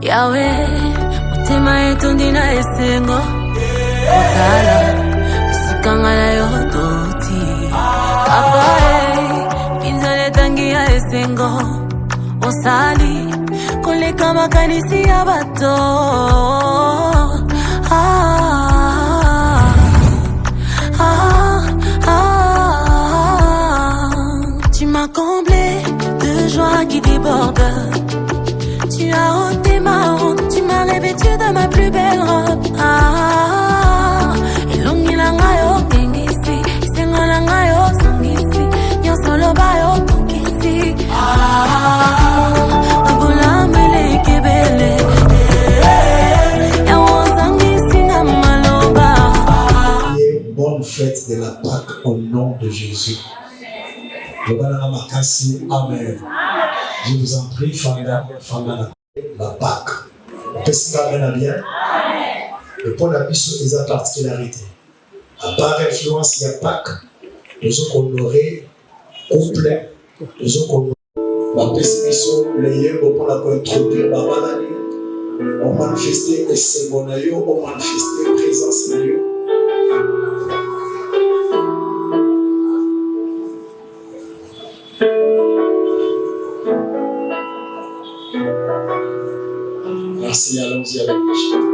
Yahweh, mutima yetu ndina esengo Kotala, usikangala yototi Papa, pinzale tangia esengo Osali, koleka makanisi ya bato Tu m'as comblé de joie qui déborde. Tu as ôté ma honte, tu m'as revêtu de ma plus belle robe. Ilungi langa yo kengisi, isengo langa yo sangisi, nyonso loba yo tokisi. Abulambele kebele, yawo sangisi na maloba. Bonne fête de la Pâque au nom de Jésus. Amen. Je vous en prie, Fanda, la Pâque. Qu'est-ce que ça bien? Et pour la mission, il y a particularité. À part influence, il y a Pâque. Nous avons honoré complet. Nous avons honoré la mission, les yeux pour la introduire la banane. On manifestait les sémonaïos, on manifestait présence naïo. Merci, allons-y avec les chants.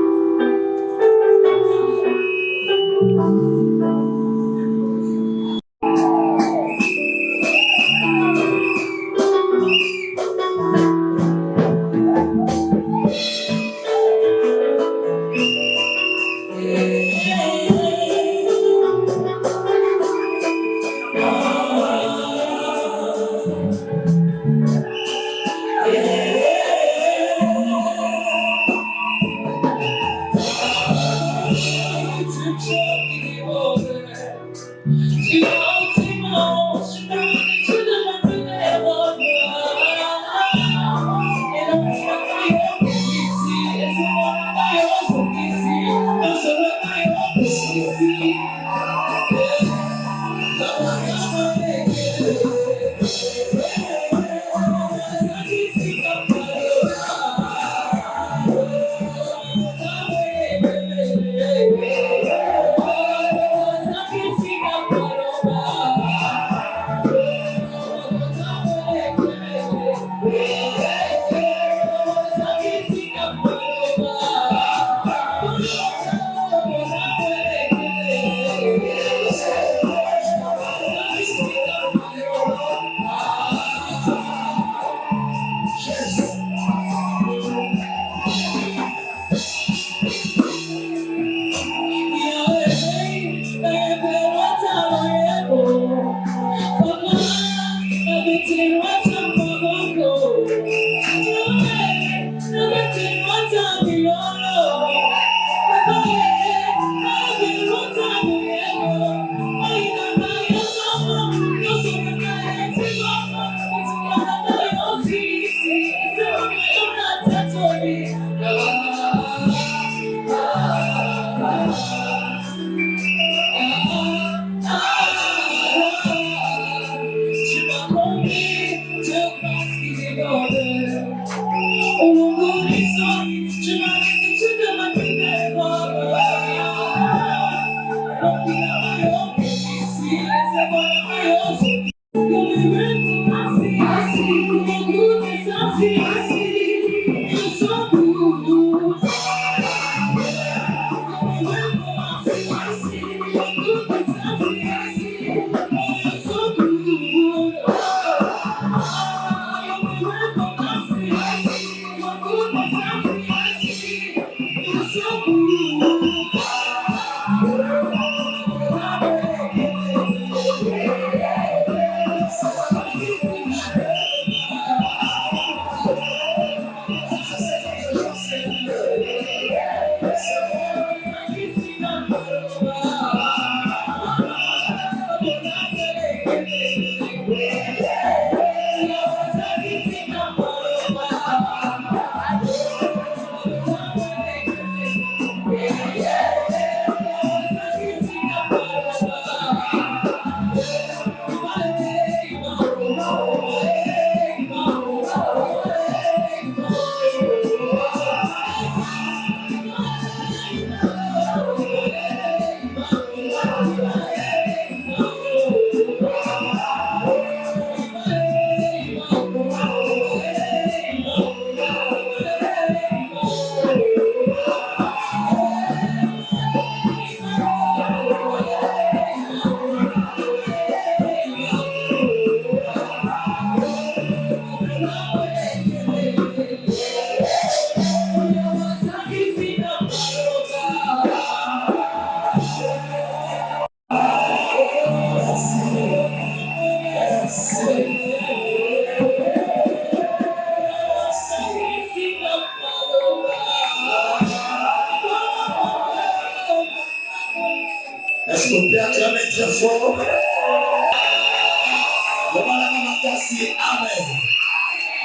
Amen.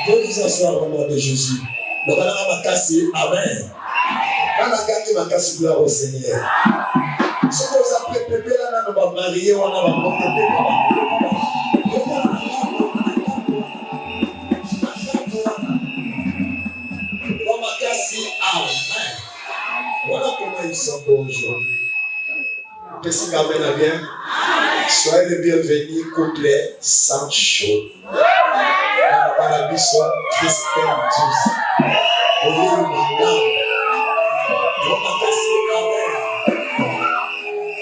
Veuillez vous asseoir au nom de Jésus. Amen. Quand la gagné ma casse, gloire au Seigneur. Si vous appelez Pépé, là, on va marier, on va Pépé. Amen. Voilà comment ils sont aujourd'hui. Qu'est-ce qu'on amène bien? Soyez les bienvenus, couple sans chaud. Voilà, bisous, Christelle Duz.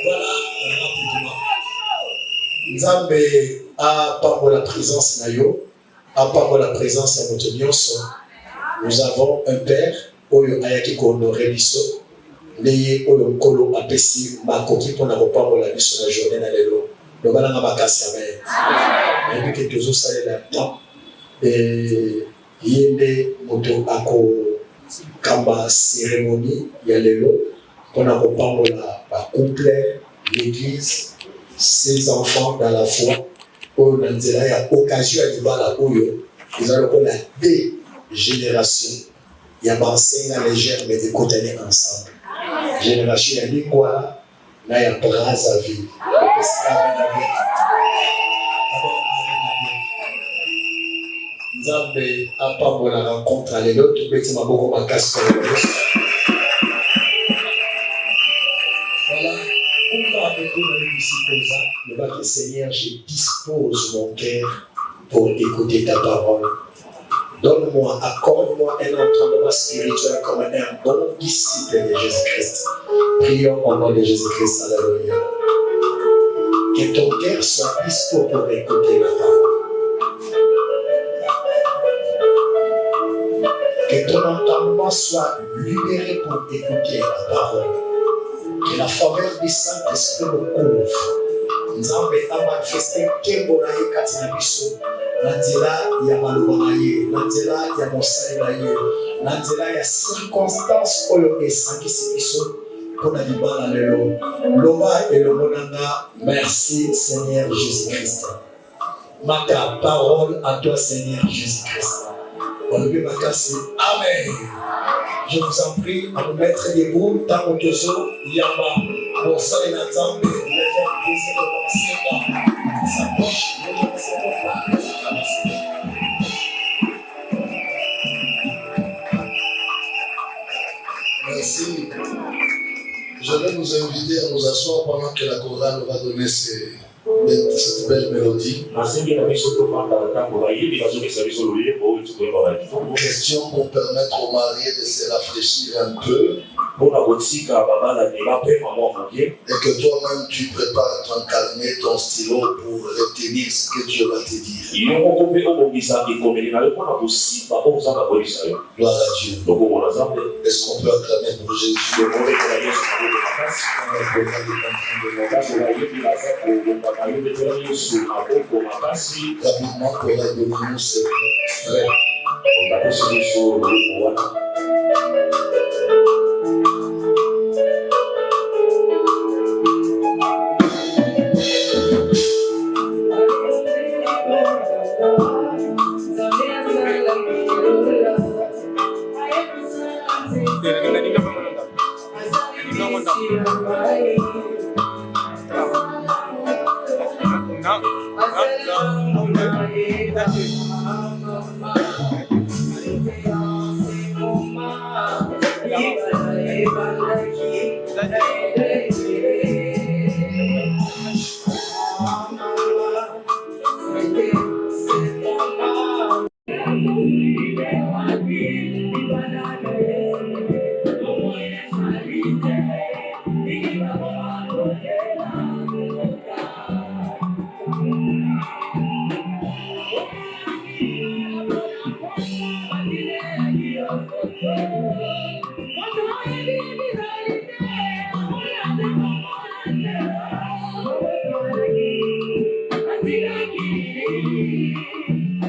Voilà, rapidement. Nzambe a par la présence nayo, a par la présence à notre nyonso. Nous avons un père, Oyo Ayaki Honoré Biso, Neye Oyo Nkolo Apesi Makoki pour la repas la biso la journée dans l'élo. Le balanga bakasi amen. Et puis que tous ça est là-dedans. Et yende moto ako kamba cérémonie ya lelo pour la repas la couple, l'église, ses enfants dans la foi. Oyo nanzela ya occasion ya libala Oyo, ils allons la deux générations. Il y a Bansenga légère mais de côté ensemble. Génération ya lingwa na ya braza à vie. Nzambe a pas bon la rencontre à l'élo tout petit maboko makasi. Voilà. Pourquoi avec vous dans le bac Seigneur, je dispose mon cœur pour écouter ta parole. Donne-moi, accorde-moi un entendement spirituel comme un bon disciple de Jésus-Christ. Prions au nom de Jésus-Christ. Alléluia. Que ton cœur soit dispo pour écouter la parole. Que ton entendement soit libéré pour écouter la parole. Que la faveur du Saint-Esprit me couvre. Nzambe a manifesté Kembo na ye katina biso. Nandela ya maloba na ye, nandela ya mosali na ye, nandela ya circonstance oyo esangisi biso mpona libala lelo. Loba elongonanga, merci Seigneur Jésus-Christ. Maka parole à toi Seigneur Jésus-Christ. Olobi makasi, amen. Je vous en prie à vous mettre debout, tango tozo yamba mosali na Nzambe, le faire plaisir de penser sa poche, le faire Merci. Je vais vous inviter à nous asseoir pendant que la chorale va donner cette belle mélodie. Question pour permettre aux mariés de se rafraîchir un peu. Et que toi-même tu prépares ton carnet, ton stylo pour retenir ce que Dieu va te dire. Gloire à Dieu. Est-ce qu'on peut acclamer pour Jésus? Rapidement, pour la donner ce extrait.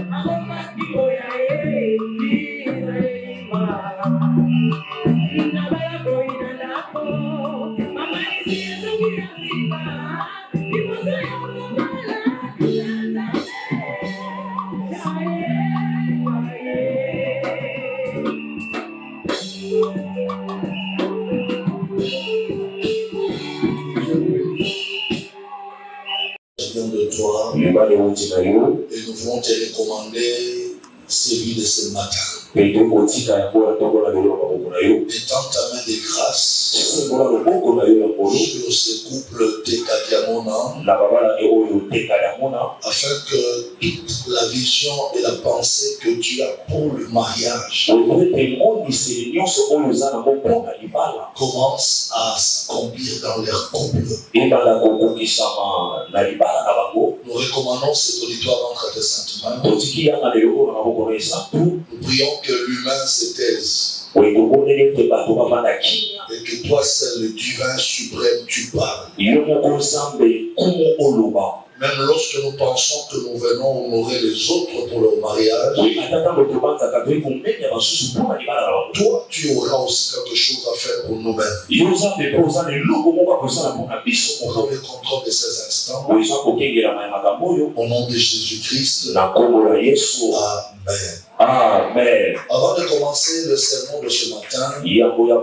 Mama, vient de toi. Et nous voulons te recommander celui de ce matin. Étends ta main de grâce sur ce couple Tekadiamona, afin que toute la vision et la pensée que tu as pour le mariage commence à s'accomplir dans leur couple. Nous recommandons cet auditoire entre tes saintes mains. Nous prions que l'humain se taise. Et que toi seul, le divin suprême, tu parles. Même lorsque nous pensons que nous venons honorer les autres pour leur mariage, toi, tu auras aussi quelque chose à faire pour nous-mêmes. Prends le contrôle de ces instants. Au nom de Jésus-Christ. Amen. Amen. Avant de commencer le sermon de ce matin, je voudrais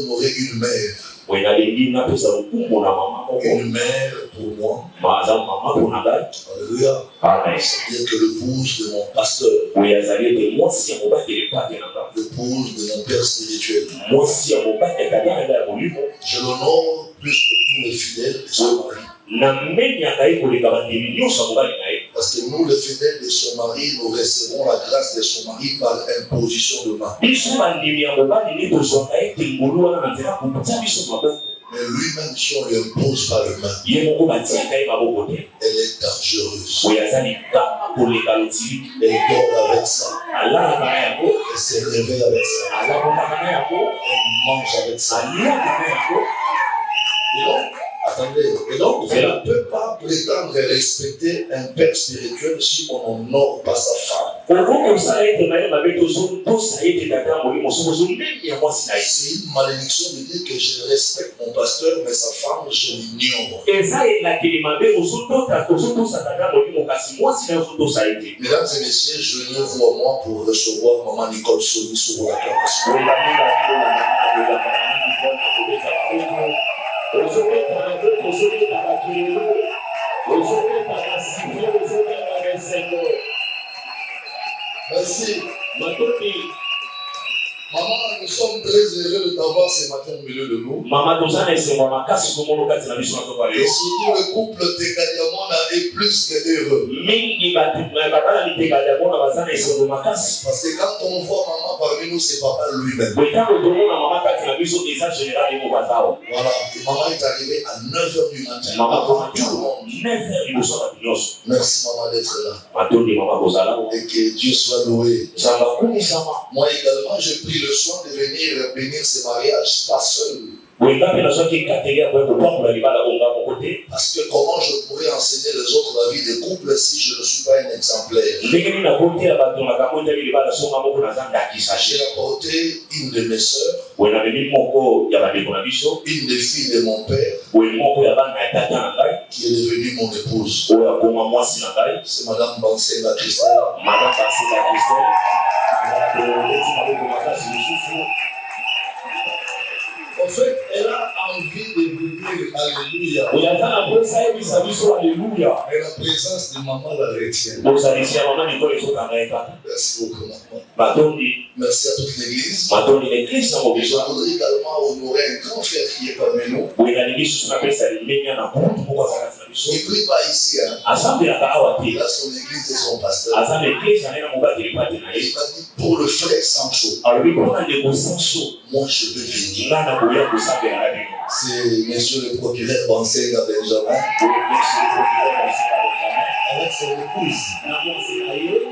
honorer une mère. Une mère pour moi. Alléluia. Amen. C'est-à-dire que l'épouse de mon pasteur, l'épouse de mon père spirituel, je l'honore plus que tous les fidèles de son mari. Parce que nous, les fidèles de son mari, nous recevons la grâce de son mari par imposition de main. Mais lui-même, si on lui impose par le main, elle est dangereuse. Elle dort avec ça. Elle se réveille avec ça. Elle mange avec ça. Et donc, attendez, on ne peut pas prétendre respecter un père spirituel si on n'honore pas sa femme. C'est une malédiction de dire que je respecte mon pasteur, mais sa femme, je l'ignore. Mesdames et messieurs, je viens vous à moi pour recevoir Maman Nicole Soni sur la acclamation. Merci. Maman, nous sommes très heureux de t'avoir ce matin au milieu de nous. Et surtout le couple Tekadiamona est plus que heureux. Parce que quand on voit maman parmi nous, c'est papa lui-même. Voilà. Et maman est arrivée à 9h du matin. Avant tout le monde. Merci maman d'être là. Et que Dieu soit loué. Moi également, j'ai pris le soin de venir bénir ce mariage, pas seul. Parce que comment je pourrais enseigner les autres la vie des couples si je ne suis pas un exemplaire? J'ai apporté une de mes sœurs, une des filles de mon père, qui est devenue mon épouse. C'est Madame Bansenga Christelle. En fait, elle a envie de vous dire Alléluia. Et la présence de maman la retient. Merci beaucoup, maman. Merci à toute l'église. Je voudrais également honorer un grand frère qui est parmi nous. Il ne prie pas ici. Il a son église et son pasteur. Et il m'a dit pour le frère Sancho, moi je veux venir. C'est monsieur le procureur Bansenga Benjamin. Avec son épouse.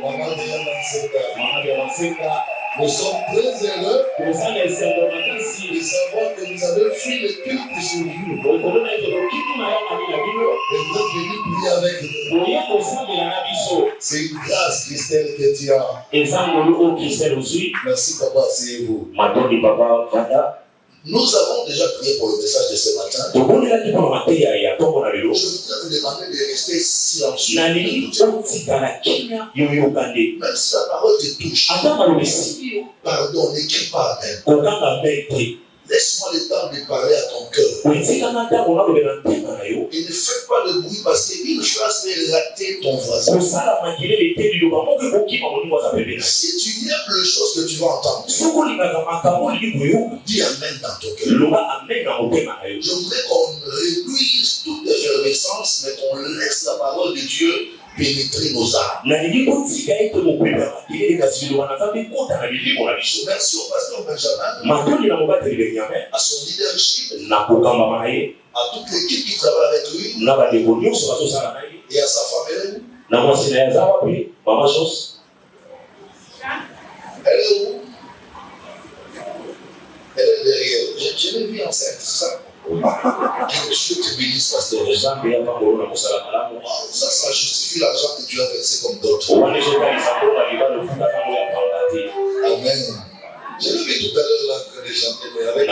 Maman de Bansenga. Nous sommes très heureux de savoir que vous avez fui le culte sur vous. Et vous êtes venus prier avec nous. C'est une grâce, Christelle, que tu as. Merci, papa, c'est vous. Nous avons déjà prié pour le message de ce matin. Je voudrais vous demander de rester silencieux. Même si la parole te touche, pardon, n'écris pas même. Laisse-moi le temps de parler à ton cœur. Et ne faites pas de bruit parce qu'une phrase peut rater ton voisin. Si tu aimes les choses que tu vas entendre, dis Amen dans ton cœur. Je voudrais qu'on réduise toute effervescence, mais qu'on laisse la parole de Dieu pénétrer nos âmes. Merci au pasteur Benjamin, à son leadership, à toute l'équipe qui travaille avec lui, et à sa famille. Elle est où? Elle est derrière. Je l'ai vu enceinte, c'est ça? Que Dieu te bénisse, pasteur. Ça justifie l'argent que tu as versé comme d'autres. Amen. Je l'ai vu tout à l'heure là, que les gens étaient avec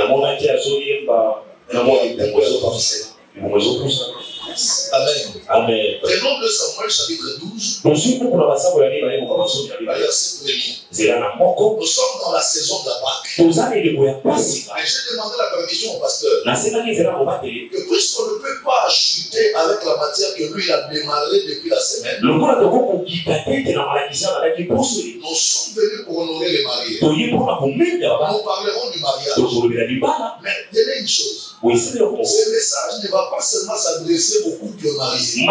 Amen. Amen. Prenons 2 Samuel chapitre 12. Verset 1er. Nous sommes dans la saison de la Pâque. Et j'ai demandé la permission au pasteur que puisqu'on ne peut pas chuter avec la matière que lui a démarré depuis la semaine, nous sommes venus pour honorer les mariés. Nous parlerons du mariage. Mais tenez une chose. Ce message ne va pas seulement s'adresser aux couples mariés.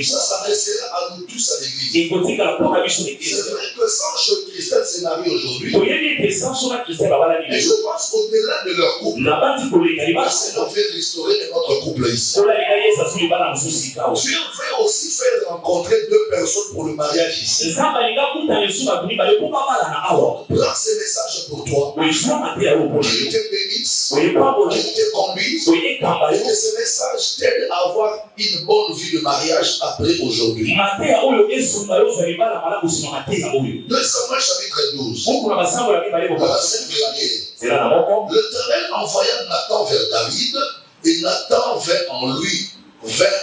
Ça s'adressera à nous tous à l'église. C'est vrai que sans Christelle s'est mariée aujourd'hui. Et je pense qu'au-delà de leur couple, le Seigneur veut restaurer notre couple ici. Dieu veut aussi faire rencontrer 2 personnes pour le mariage ici. Prends ce message pour toi. Qu'il te bénisse. Qu'il te conduise et que ce message t'aide à avoir une bonne vie de mariage après aujourd'hui. 2 Samuel chapitre 12. L'Éternel envoya Nathan vers David et Nathan vint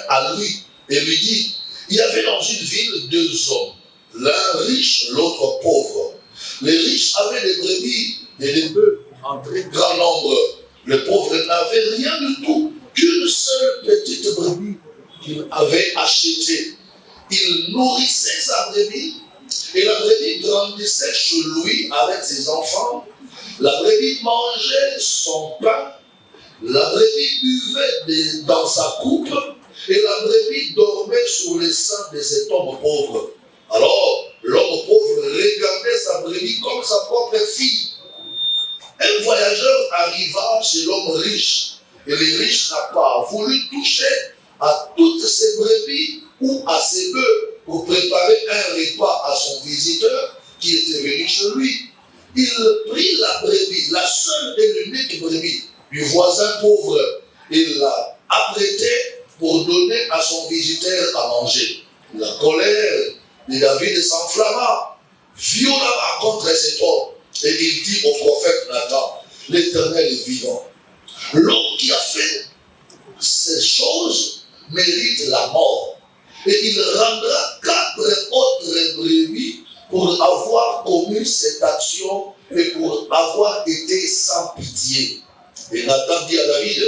à lui et lui dit, il y avait dans une ville 2 hommes, l'un riche, l'autre pauvre. Les riches avaient des brebis et des bœufs en très grand nombre. Le pauvre n'avait rien du tout qu'une seule petite brebis qu'il avait achetée. Il nourrissait sa brebis et la brebis grandissait chez lui avec ses enfants. La brebis mangeait son pain, la brebis buvait dans sa coupe et la brebis dormait sur les seins de cet homme pauvre. Alors l'homme pauvre regardait sa brebis comme sa propre fille. Un voyageur arriva chez l'homme riche et le riche n'a pas voulu toucher à toutes ses brebis ou à ses bœufs pour préparer un repas à son visiteur qui était venu chez lui. Il prit la brebis, la seule et l'unique brebis du voisin pauvre, et l'a apprêtée pour donner à son visiteur à manger. La colère de David s'enflamma violemment contre cet homme. Et il dit au prophète Nathan, l'Éternel est vivant. L'homme qui a fait ces choses mérite la mort. Et il rendra 4 autres brebis pour avoir commis cette action et pour avoir été sans pitié. Et Nathan dit à David,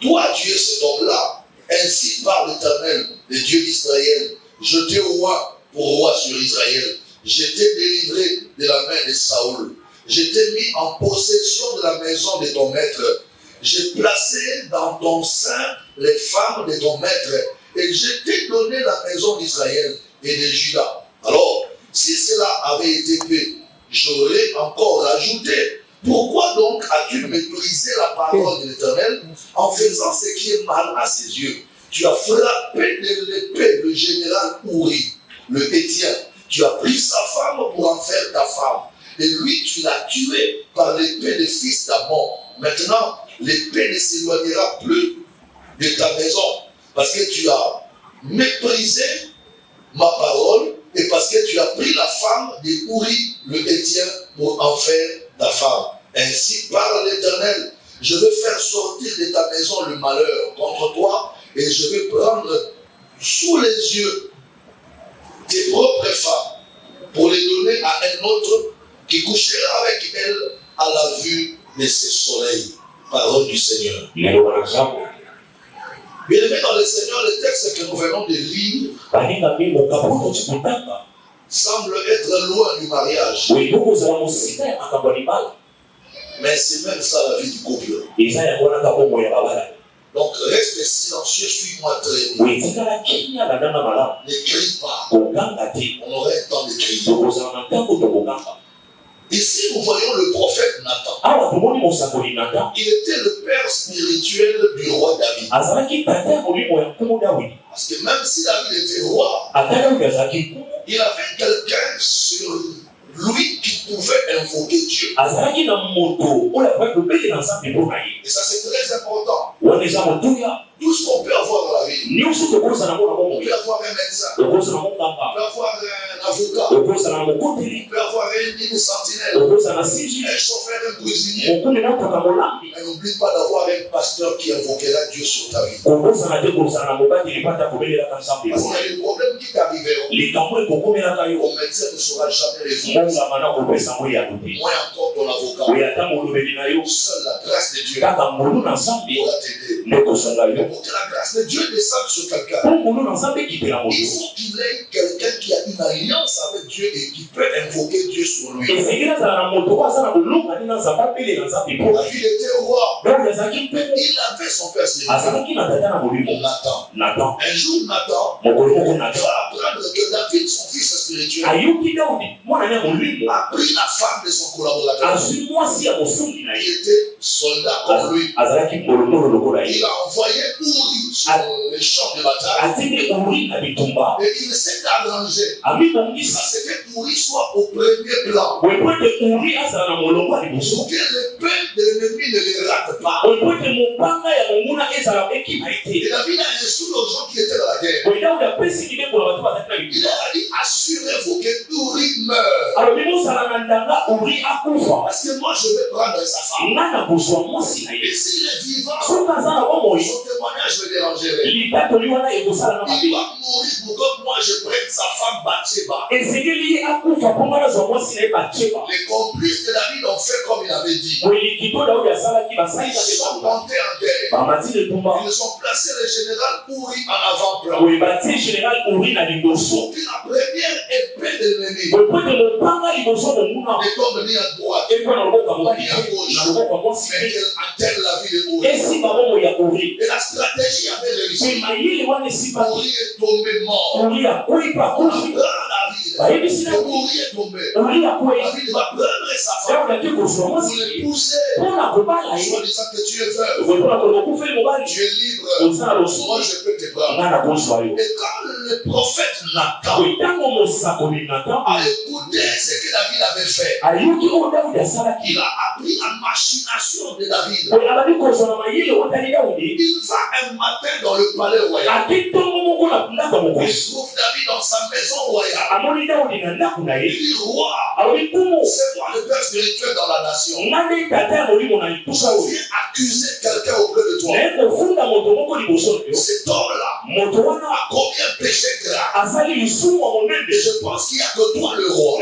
toi tu es cet homme-là, ainsi par l'Éternel, le Dieu d'Israël, je t'ai roi pour roi sur Israël. Je t'ai délivré de la main de Saoul. Je t'ai mis en possession de la maison de ton maître. J'ai placé dans ton sein les femmes de ton maître. Et je t'ai donné la maison d'Israël et de Juda. Alors, si cela avait été fait, j'aurais encore ajouté. Pourquoi donc as-tu méprisé la parole de l'Éternel en faisant ce qui est mal à ses yeux? Tu as frappé de l'épée le général Ouri, le Héthien. Tu as pris sa femme pour en faire ta femme. Et lui, tu l'as tué par l'épée des fils d'Amon. Maintenant, l'épée ne s'éloignera plus de ta maison. Parce que tu as méprisé ma parole et parce que tu as pris la femme de Ouri, le Héthien, pour en faire ta femme. Ainsi parle l'Éternel, je vais faire sortir de ta maison le malheur contre toi et je vais prendre sous les yeux tes propres femmes pour les donner à un autre qui couchera avec elle à la vue de ses soleils. Parole du Seigneur. Bien aimé dans le Seigneur, le texte que nous venons de lire semble être loin du mariage. Mais c'est même ça la vie du couple. Donc reste silencieux, suis-moi très bien. Ne crie pas. On aurait un temps de crier. Ici, nous voyons le prophète Nathan. Il était le père spirituel du roi David. Parce que même si David était roi, il avait quelqu'un sur lui qui pouvait invoquer Dieu. Et ça, c'est très important. Tout ce qu'on peut avoir dans la vie. On peut avoir un médecin. On peut avoir un avocat. On peut avoir une sentinelle. Un chauffeur, un cuisinier. Mais n'oublie pas d'avoir un pasteur qui invoquera Dieu sur ta vie. Parce qu'il y a des problèmes qui t'arriveront. Ton médecin ne saura jamais résoudre. Moins encore ton avocat. Seule la grâce de Dieu pourra t'aider. Pour que la grâce de Dieu descende sur quelqu'un, il faut qu'il ait quelqu'un qui a une alliance avec Dieu et qui peut invoquer Dieu sur lui. David était roi, mais il avait son père spirituel, Nathan. Un jour, Nathan va apprendre que David, son fils spirituel, a pris la femme de son collaborateur. Il était soldat comme lui. Il a envoyé Uri sur les champs de bataille. Et il s'est arrangé. Parce que Uri soit au premier plan. Pour que l'épée de l'ennemi ne les rate pas. Et David a instruit aux gens qui étaient dans la guerre. Il leur a dit, assurez-vous que Uri meurt. Parce que moi je vais prendre sa femme. Et s'il est vivant, son témoignage me dérangerait. Il va mourir pour que moi je prenne sa femme Bathsheba. Les complices de David ont fait comme il avait dit. Ils sont montés en guerre. Ils ont placé le général Uri en avant-plan. Pour que la première épée de l'ennemi ne tombe ni à droite ni à gauche, mais qu'elle atteigne la vie de Uri. Et la stratégie avait réussi. Uri est tombé mort. On apprend David. Uri est tombé. David va prendre sa femme pour l'épouser. En disant que tu es veuve, tu es libre. Moi je peux te prendre. Et quand le prophète Nathan a écouté ce que David avait fait, il a appris la machination de David. Il va un matin dans le palais royal. Il trouve David dans sa maison royale. Il dit, roi, c'est moi le père spirituel dans la nation. Je viens accuser quelqu'un auprès de toi. Cet homme-là a combien péché grave. Et je pense qu'il n'y a que toi le roi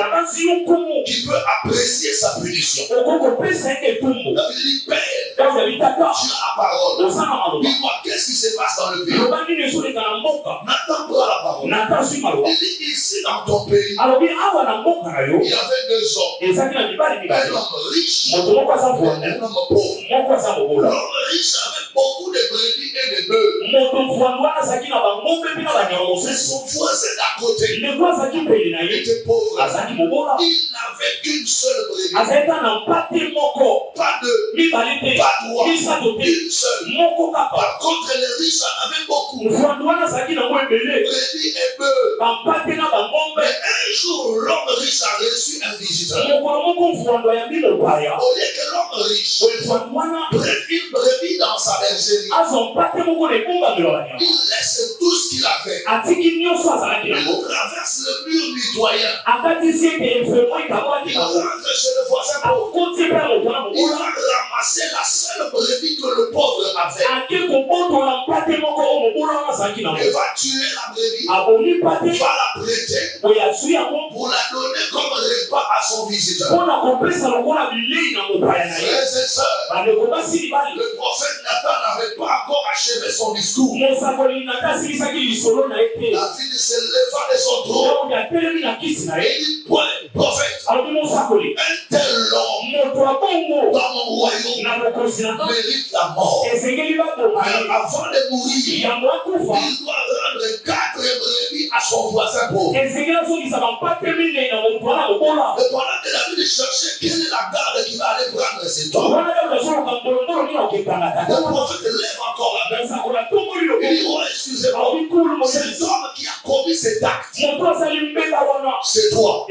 qui peut apprécier sa punition. David dit, père, tu as la parole. Dis-moi, qu'est-ce qui se passe dans le pays? Nathan prend la parole. Il dit, ici dans ton pays, il y avait deux hommes. Un homme riche et un homme pauvre. L'homme riche avait beaucoup de brebis et de bœufs. Mais son voisin d'à côté était pauvre. Il n'avait qu'une seule brebis. Pas deux, pas trois, une seule. Par contre, les riches en avaient beaucoup. Brebis et bœufs. Mais un jour, l'homme riche a reçu un visiteur. Au lieu que l'homme riche prenne une brebis dans sa bergerie, il laisse laisse tout ce qu'il a fait. Il traverse le mur mitoyen. Il rentre chez le voisin pauvre. Il va ramasser la seule brebis que le pauvre avait. Il va tuer la brebis. Il va la prêter pour la donner comme repas à son visiteur. Frères et sœurs, le prophète Nathan n'avait pas encore achevé son discours. David se leva de son trône et dit, prophète, un tel homme dans mon royaume mérite la mort. Mais avant de mourir, il doit rendre 4 brebis à son voisin pauvre. Et pendant que David cherchait quelle est la garde qui va aller prendre cet homme, le prophète lève encore la main. Il dit, oh, excusez-moi, cet homme qui a commis cet acte, c'est toi.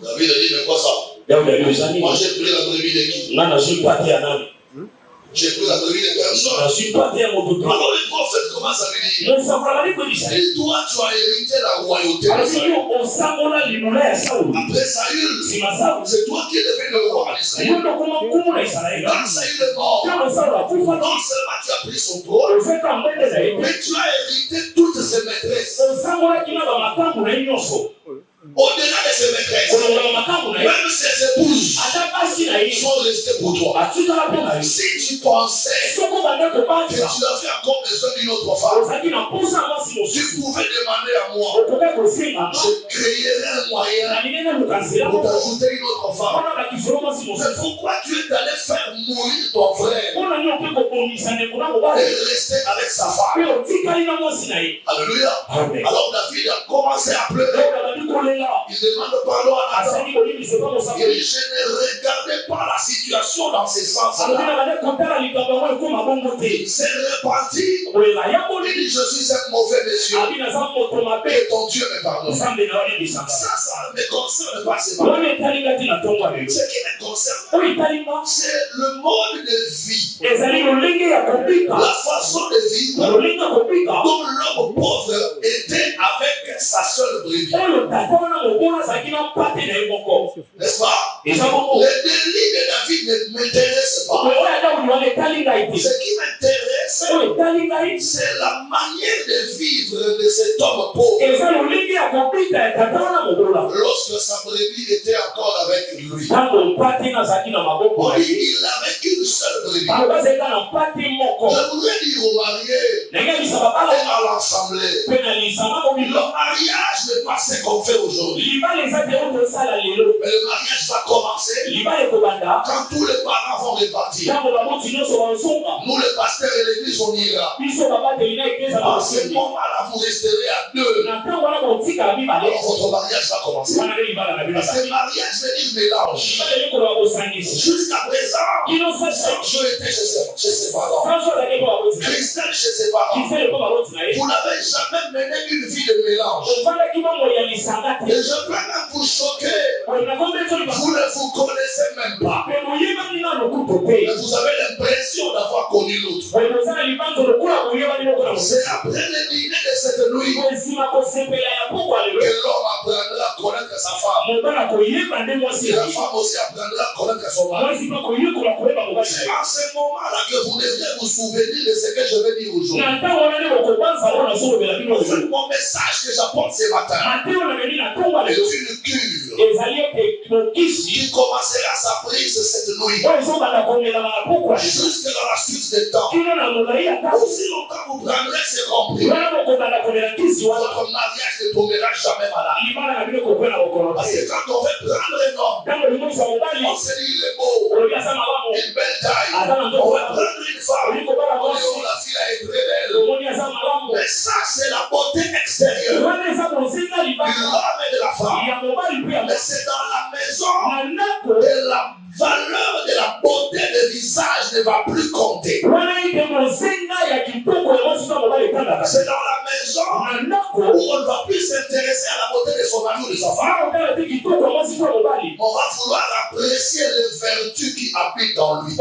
David a dit, mais quoi ça? Moi j'ai pris la brebis de qui? J'ai pris la brebis de personne. Alors le prophète commence à lui dire, et toi tu as hérité la royauté. Après Saül, c'est toi qui es devenu le roi d'Israël. Quand Saül est mort, non seulement tu as pris son trône, mais tu as hérité toutes ses maîtresses. Au-delà de ses maîtresses, même ses épouses sont restées pour toi. Si tu pensais que tu avais encore besoin d'une autre femme, tu pouvais demander à moi. Je créerai un moyen pour t'ajouter une autre femme. Mais pourquoi tu es allé faire mourir ton frère et rester avec sa femme? Alléluia. Alors David a commencé à pleurer. Il demande pardon à Nathan. Il dit, je ne regardais pas la situation dans ce sens-là. Il s'est repenti. Il dit, je suis un mauvais monsieur. Et ton Dieu me pardonne. Ça ne me concerne pas seulement. Ce qui me concerne, c'est le mode de vie. La façon de vivre dont l'homme pauvre était avec sa seule brebis. N'est-ce pas? Le délit de David ne m'intéresse pas. Ce qui m'intéresse, c'est la manière de vivre de cet homme pauvre. Lorsque sa brebis était encore avec lui, il n'avait qu'une seule brebis. Je voudrais dire aux mariés et à l'assemblée, le mariage n'est pas ce qu'on fait aujourd'hui. Mais le mariage va commencer quand tous les parents vont repartir. Nous, les pasteurs et l'église, on ira. En ce moment-là, vous resterez à deux. Alors votre mariage va commencer. Parce que mariage veut dire mélange. Jusqu'à présent, je étais chez ses parents. Christelle chez ses parents. Vous n'avez jamais mené une vie de mélange. Et je peux même vous choquer. Vous ne vous connaissez même pas. Mais vous avez l'impression d'avoir connu l'autre. C'est après le dîner de cette nuit que l'homme apprendra à connaître sa femme. Et la femme aussi apprendra à connaître son mari. C'est en ce moment-là que vous devrez vous souvenir de ce que je vais dire aujourd'hui. Mon message que j'apporte ce matin est une cure qui commencera sa prise cette nuit jusque dans la suite des temps. Aussi longtemps vous prendrez ce compris, votre mariage ne tombera jamais malade. Parce que quand on veut prendre un homme, on se dit il est beau, une belle taille. On veut prendre une femme, on dit oh la fille est très belle. Mais ça c'est la beauté extérieure de l'homme et de la femme. Mais c'est dans la maison que la valeur de la beauté de visage ne va plus compter. C'est dans la maison où on ne va plus s'intéresser à la beauté de son mari ou de sa femme. On va vouloir apprécier les vertus qui habitent en lui. Et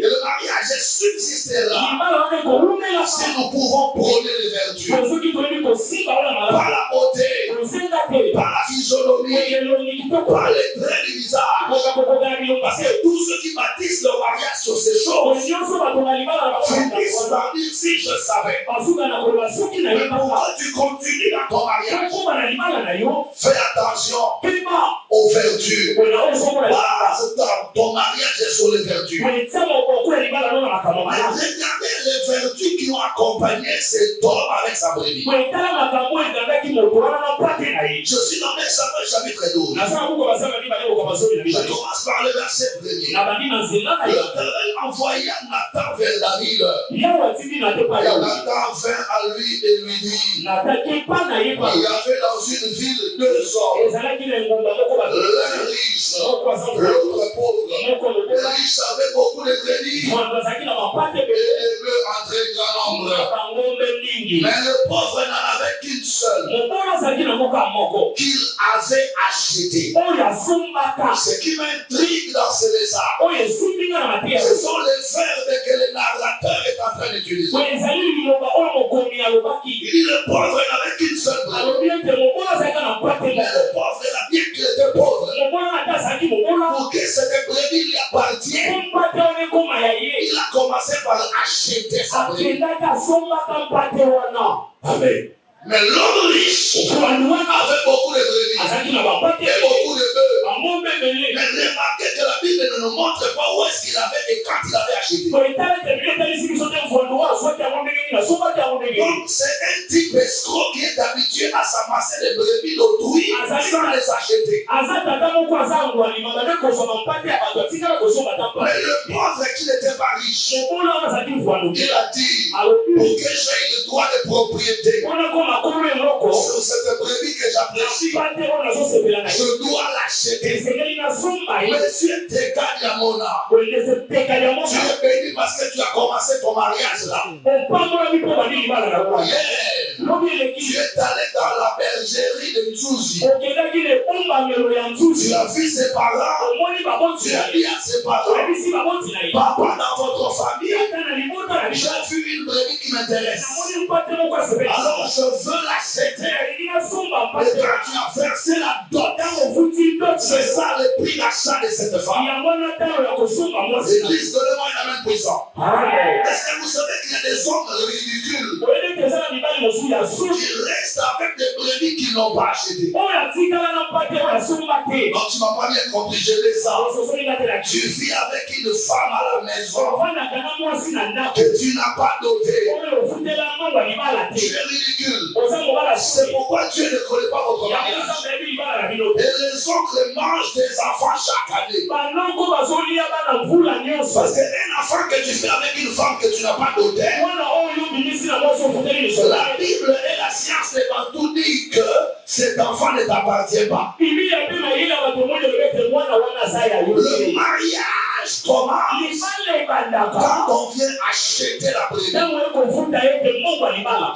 le mariage subsistera si nous pouvons prôner les vertus. Par la beauté, par la physionomie, par les traits du visage. Parce que tous ceux qui bâtissent leur mariage sur ces choses finissent par dire si je savais. Mais pourquoi tu continues dans ton mariage? Fais attention aux vertus. Ton mariage est sur les vertus. Regardez les vertus qui ont accompagné cet homme avec sa brebis. Je suis dans Exode chapitre 12. Je commence par le verset 1er. L'Éternel envoya Nathan vers David. Et Nathan vint à lui et lui dit, il y avait dans une ville 2 hommes, l'un riche, l'autre pauvre. Le riche avait beaucoup de brebis et aimait en très grand nombre. Mais le pauvre n'en avait qu'une seule qu'il avait achetée. Ce qui m'intrigue dans ce message, ce sont les verbes que le narrateur est en train d'utiliser. Il dit le pauvre n'avait qu'une seule brebis. Mais le pauvre là, bien qu'il était pauvre, pour que cette brebis lui appartienne, il a commencé par acheter sa brebis. Amen. Mais l'homme riche avait beaucoup de brebis et beaucoup de bœufs. Mais remarquez que la Bible ne nous montre pas où est-ce qu'il avait et quand il avait acheté. Donc c'est un type escroc qui est habitué à s'amasser des brebis d'autrui sans les acheter. Mais le pauvre qui n'était pas riche, il a dit, pour que j'aie le droit de propriété sur cette brebis que j'apprécie, je dois l'acheter. Monsieur Tekanyamona, tu es béni parce que tu as commencé ton mariage là. Hier, tu es allé dans la bergerie de Nzouzi. Tu as vu ses parents. Tu as dit à ses parents, papa, dans votre famille, j'ai vu une brebis qui m'intéresse. Alors je veux l'acheter. Et quand tu as versé la dot, c'est ça le prix d'achat de cette femme. L'église, donnez-moi une amène puissant. Est-ce que vous savez qu'il y a des hommes ridicules qui restent avec des brebis qu'ils n'ont pas achetées? Donc tu m'as pas bien compris, je descends. Tu vis avec une femme à la maison que tu n'as pas dotée. Tu es ridicule. C'est pourquoi Dieu ne connaît pas votre mariage. Et les oncles mangent des enfants chaque année. Parce qu'un enfant que tu fais avec une femme que tu n'as pas dotée, la Bible et la science de Bantou disent que cet enfant ne t'appartient pas. Le mariage commence quand on vient acheter la brebis.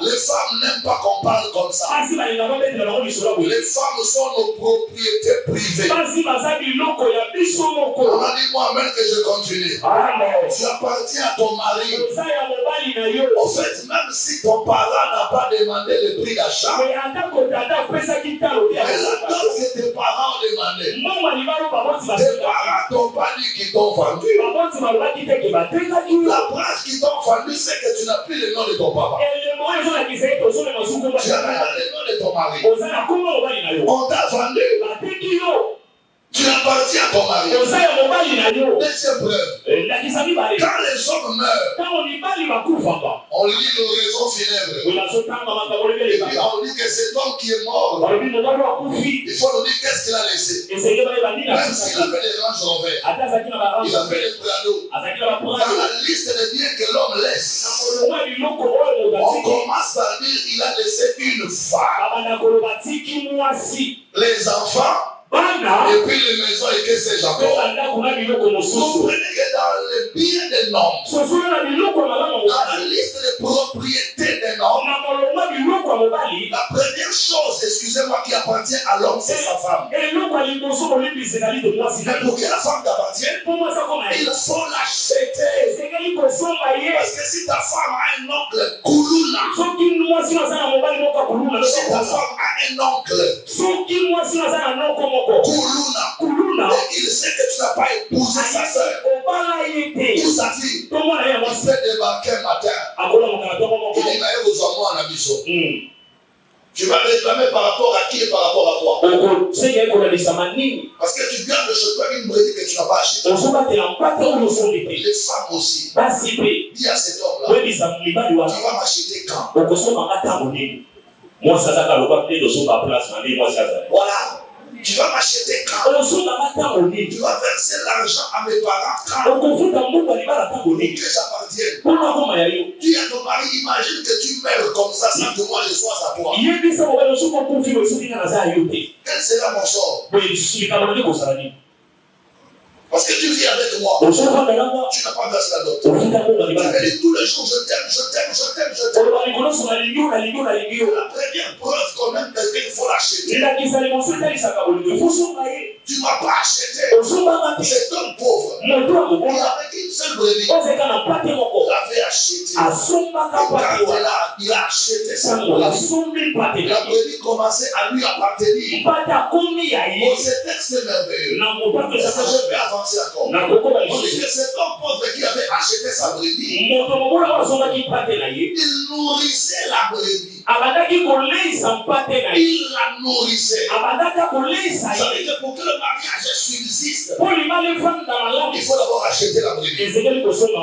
Les femmes n'aiment pas qu'on parle comme ça. Les femmes sont nos propriétés privées. On a dit moi-même que je continue. Tu appartiens à ton mari. Au fait, même si ton parent n'a pas demandé le prix d'achat, mais la dot que tes parents ont demandé, tes parents t'ont pas dit qu'ils t'ont vendu. La preuve qu'ils t'ont vendu, c'est que tu n'as plus le nom de ton papa. Tu as maintenant le nom de ton mari. On t'a vendu. Tu appartiens à ton mari. Deuxième preuve. Quand les hommes meurent, on lit l'oraison funèbre. Et puis on dit que cet homme qui est mort, il faut nous dire qu'est-ce qu'il a laissé. Même s'il a fait des ranges envers, il a fait des planos. Dans la liste des biens que l'homme laisse, on commence par dire qu'il a laissé une femme. Les enfants, Et puis les maisons étaient ces Jacob. Comprenez que dans le bien d'un homme, dans la liste des propriétés d'un homme, la première chose, excusez-moi, qui appartient à l'homme, c'est sa femme. Mais pour que la femme t'appartienne, il faut l'acheter. Parce que si ta femme a un oncle Koulouna, si ta femme a un oncle Koulouna, il sait que tu n'as pas épousé sa soeur ou sa fille, il peut débarquer un matin. Il dit, mais vous en moi en abisso. Tu vas réclamer par rapport à qui et par rapport à quoi? Parce que tu gardes chez toi une brebis que tu n'as pas achetée. Les femmes aussi. Dis à cet homme-là, tu vas m'acheter quand? Voilà. Tu vas m'acheter quand? Tu vas verser l'argent à mes parents quand? Que j'appartienne. Tu as ton mari, imagine que tu meurs comme ça sans que moi je sois à toi. Quel sera mon sort? Parce que tu vis avec moi. Tu n'as pas versé la dot. Tu me dis tous les jours, je t'aime, je t'aime, je t'aime, je t'aime. La première preuve qu'on aime quelqu'un, il faut l'acheter. Tu ne m'as pas acheté. Cet homme pauvre, il avait une seule brebis. Il l'avait acheté. Et quand il a acheté sa brebis, la brebis commençait à lui appartenir. Oh, ce texte est merveilleux. Est-ce que je peux avancer encore? On dit que cet homme pauvre qui avait acheté sa brebis, il nourrissait la brebis. Il la nourrissait. Ça veut dire que pour que le mariage subsiste, il faut d'abord acheter la brebis,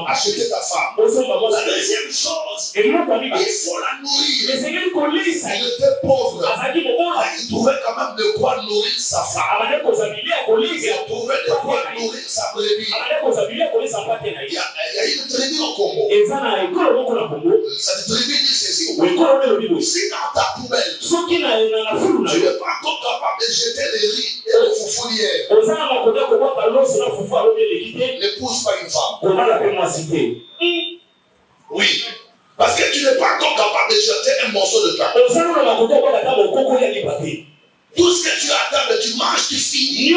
acheter ta femme. La deuxième chose, il faut la nourrir. Il était pauvre, il trouvait quand même de quoi nourrir sa femme. Il trouvait de quoi nourrir sa brebis. Il y a une tribu au Congo. Cette tribu dit ceci: si dans ta poubelle, tu n'es pas encore capable de jeter les riz et les foufoulières, n'épouse pas une femme. Oui. Parce que tu n'es pas encore capable de jeter un morceau de pain. Tout ce que tu attends, tu manges, tu finis.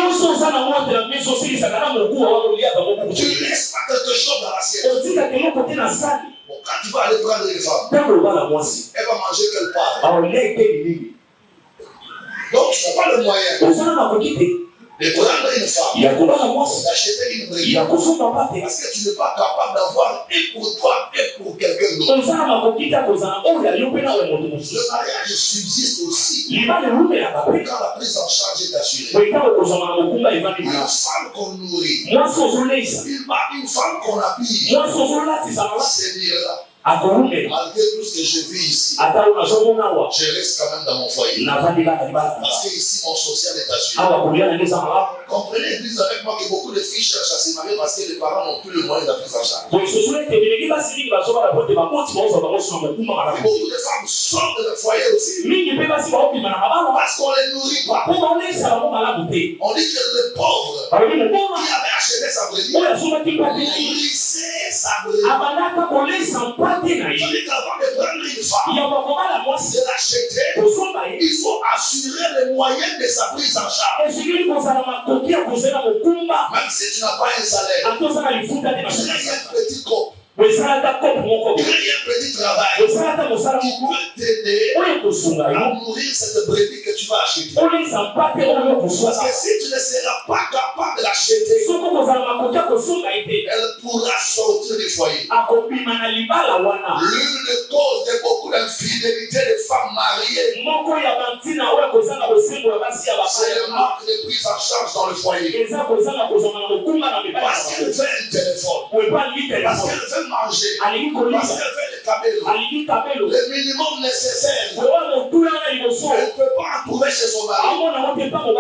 Tu ne laisses pas quelque chose dans l'assiette. Bon, quand tu vas aller prendre une femme, elle va manger quelque part. Donc tu n'as pas le moyen de prendre une femme, d'acheter une brebis, parce que tu n'es pas capable d'avoir et pour toi et pour quelqu'un d'autre. Le mariage subsiste aussi quand la prise en charge est assurée. Une femme qu'on nourrit, une femme qu'on habille, c'est dire là. Malgré tout ce que je vis ici, je reste quand même dans mon foyer. Parce que ici, mon social est assuré. Comprenez, l'église avec moi, que beaucoup de filles cherchent à se marier parce que les parents n'ont plus le moyen de la prise en charge. Beaucoup de femmes sortent de leur foyer aussi parce qu'on ne les nourrit pas. On dit que le pauvre qui avait acheté sa brebis nourrissait sa brebis. C'est-à-dire qu'avant de prendre une femme, de l'acheter, il faut assurer les moyens de sa prise en charge. Même si tu n'as pas un salaire, crée un petit couple, crée un petit travail qui peut t'aider à nourrir cette brebis que tu vas acheter. Parce que si tu ne seras pas capable de l'acheter, elle pourra sortir du foyer. L'une des causes de beaucoup d'infidélité des femmes mariées, c'est le manque de prise en charge dans le foyer. Parce qu'elle veut un téléphone, parce qu'elle veut manger, parce qu'elle veut les le minimum nécessaire. Elle ne peut pas en trouver chez son mari. Et comme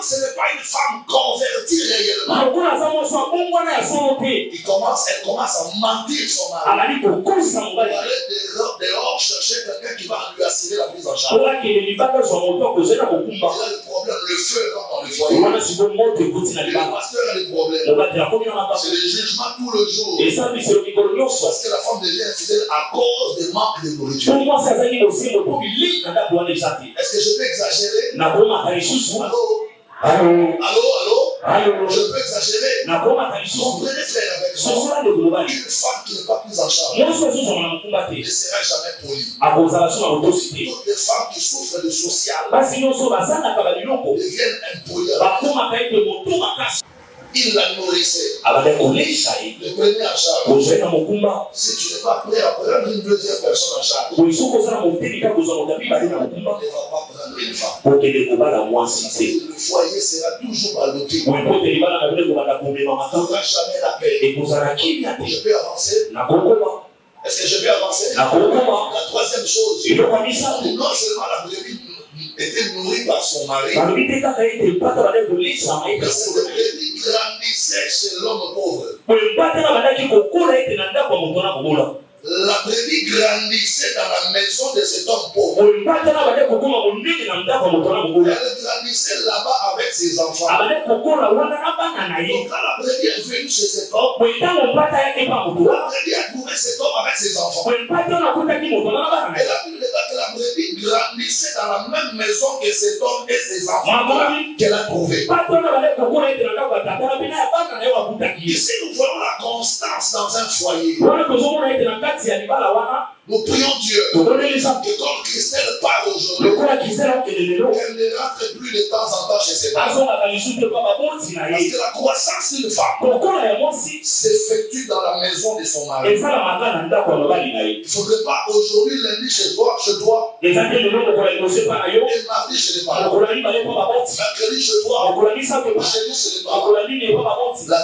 ce n'est pas une femme convertie réellement, elle commence à mentir son mari. Pour aller dehors chercher quelqu'un qui va lui assurer la prise en charge. Il y a le problème, le feu rentre dans le foyer. Le pasteur a des problèmes. C'est le jugement tout le jour. Parce que la femme devient infidèle à cause des manques de nourriture. Est-ce que je peux exagérer? Allô? Je peux exagérer? Comprenez, frère, avec moi. Une femme qui n'est pas prise en charge ne sera jamais polie. Toutes les femmes qui souffrent de social deviennent impolies. Il la nourrissait. Le prenait en charge. Si tu n'es pas prêt à prendre une deuxième personne en charge, il ne va pas prendre une femme. Le foyer sera toujours ballotté. Il n'y aura jamais la paix. Je peux avancer? Est-ce que je peux avancer? La troisième chose, non seulement la brebis était nourrie par son mari, mais cette brebis grandissait chez l'homme pauvre. La brebis grandissait dans la maison de cet homme pauvre. Elle grandissait là-bas avec ses enfants. Donc quand la brebis est venue chez cet homme, la brebis a trouvé cet homme avec ses enfants. Elle a pu regarder que la brebis grandissait dans la même maison que cet homme et ses enfants qu'elle a trouvé. Ici nous voyons la constance dans un foyer. Nous prions Dieu que comme Christelle part aujourd'hui, qu'elle ne rentre plus de temps en temps chez ses parents. Parce que la croissance d'une femme s'effectue dans la maison de son mari. Il ne faudrait pas aujourd'hui, lundi chez toi, et mardi chez les parents, mercredi chez toi, jeudi chez les parents. La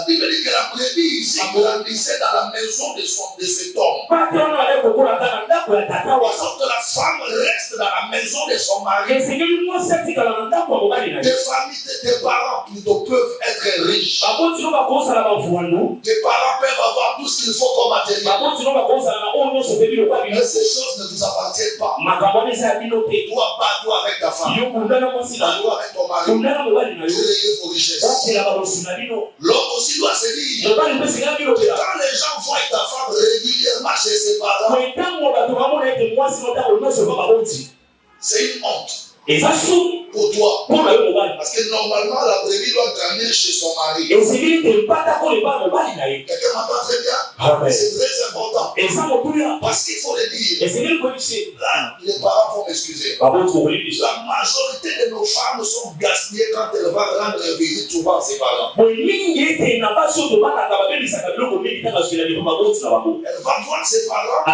Bible dit que la brebis ici grandissait dans la maison de cet homme. Il faut que la femme reste dans la maison de son mari. Tes familles, tes parents plutôt peuvent être riches. Tes parents peuvent avoir tout ce qu'il faut comme matériel. Mais ces choses ne vous appartiennent pas. Toi, pas avec ta femme. Toi avec ton mari. Créez vos richesses. L'homme aussi doit se dire que quand les gens voient ta femme régulièrement chez ses parents, c'est une honte pour toi. Parce que normalement, la brebis doit grandir chez son mari. Quelqu'un m'entend très bien? C'est très important. Parce qu'il faut le dire. Là, les parents vont m'excuser. La majorité de nos femmes sont gaspillées quand elles vont rendre visite souvent à ses parents. Elle va voir ses parents,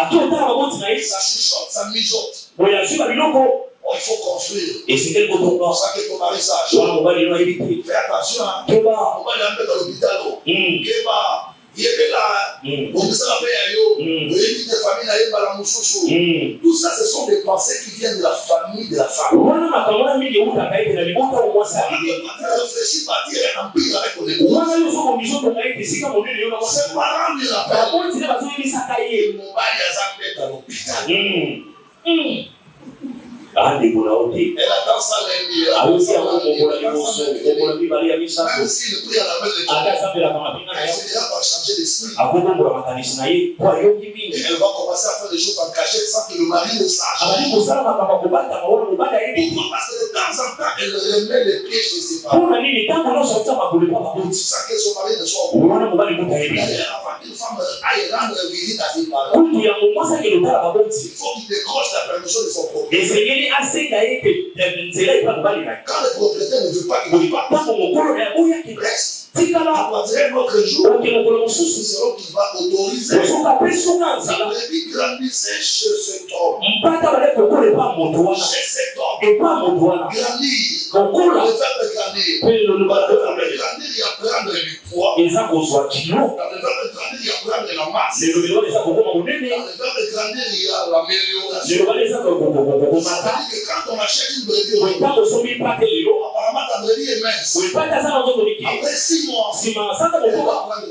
ça chuchote, ça mijote. Il faut construire. C'est pour ça que ton mari sache. Fais attention. On va l'amener dans l'hôpital. Tout ça, ce sont des pensées qui viennent de la famille de la femme. On ne réfléchit pas à dire un empire avec ton épouse. Ses parents lui rappellent. Elle attend ça lundi. Même s'il prie à la main de Dieu, elle finira par changer d'esprit. Elle va commencer à faire des choses en cachette sans que le mari ne sache. Pourquoi? Parce que de temps en temps, elle remet les pieds chez ses parents. Sans que son mari ne soit au courant. D'ailleurs, avant qu'une femme aille rendre visite à ses parents, il faut qu'il décroche la permission de son propriétaire. Quand le propriétaire ne veut pas qu'il reste, après un autre jour, c'est selon qu'il va autoriser. La brebis grandissait chez cet homme. Chez cet homme. Grandir. grandir. Il y a prendre du poids. Dans le verbe grandir, il y a prendre la masse. Dans le verbe grandir, il y a l'amélioration. C'est-à-dire que quand on achète une brebis, apparemment ta brebis est mince. Après 6 mois, elle va prendre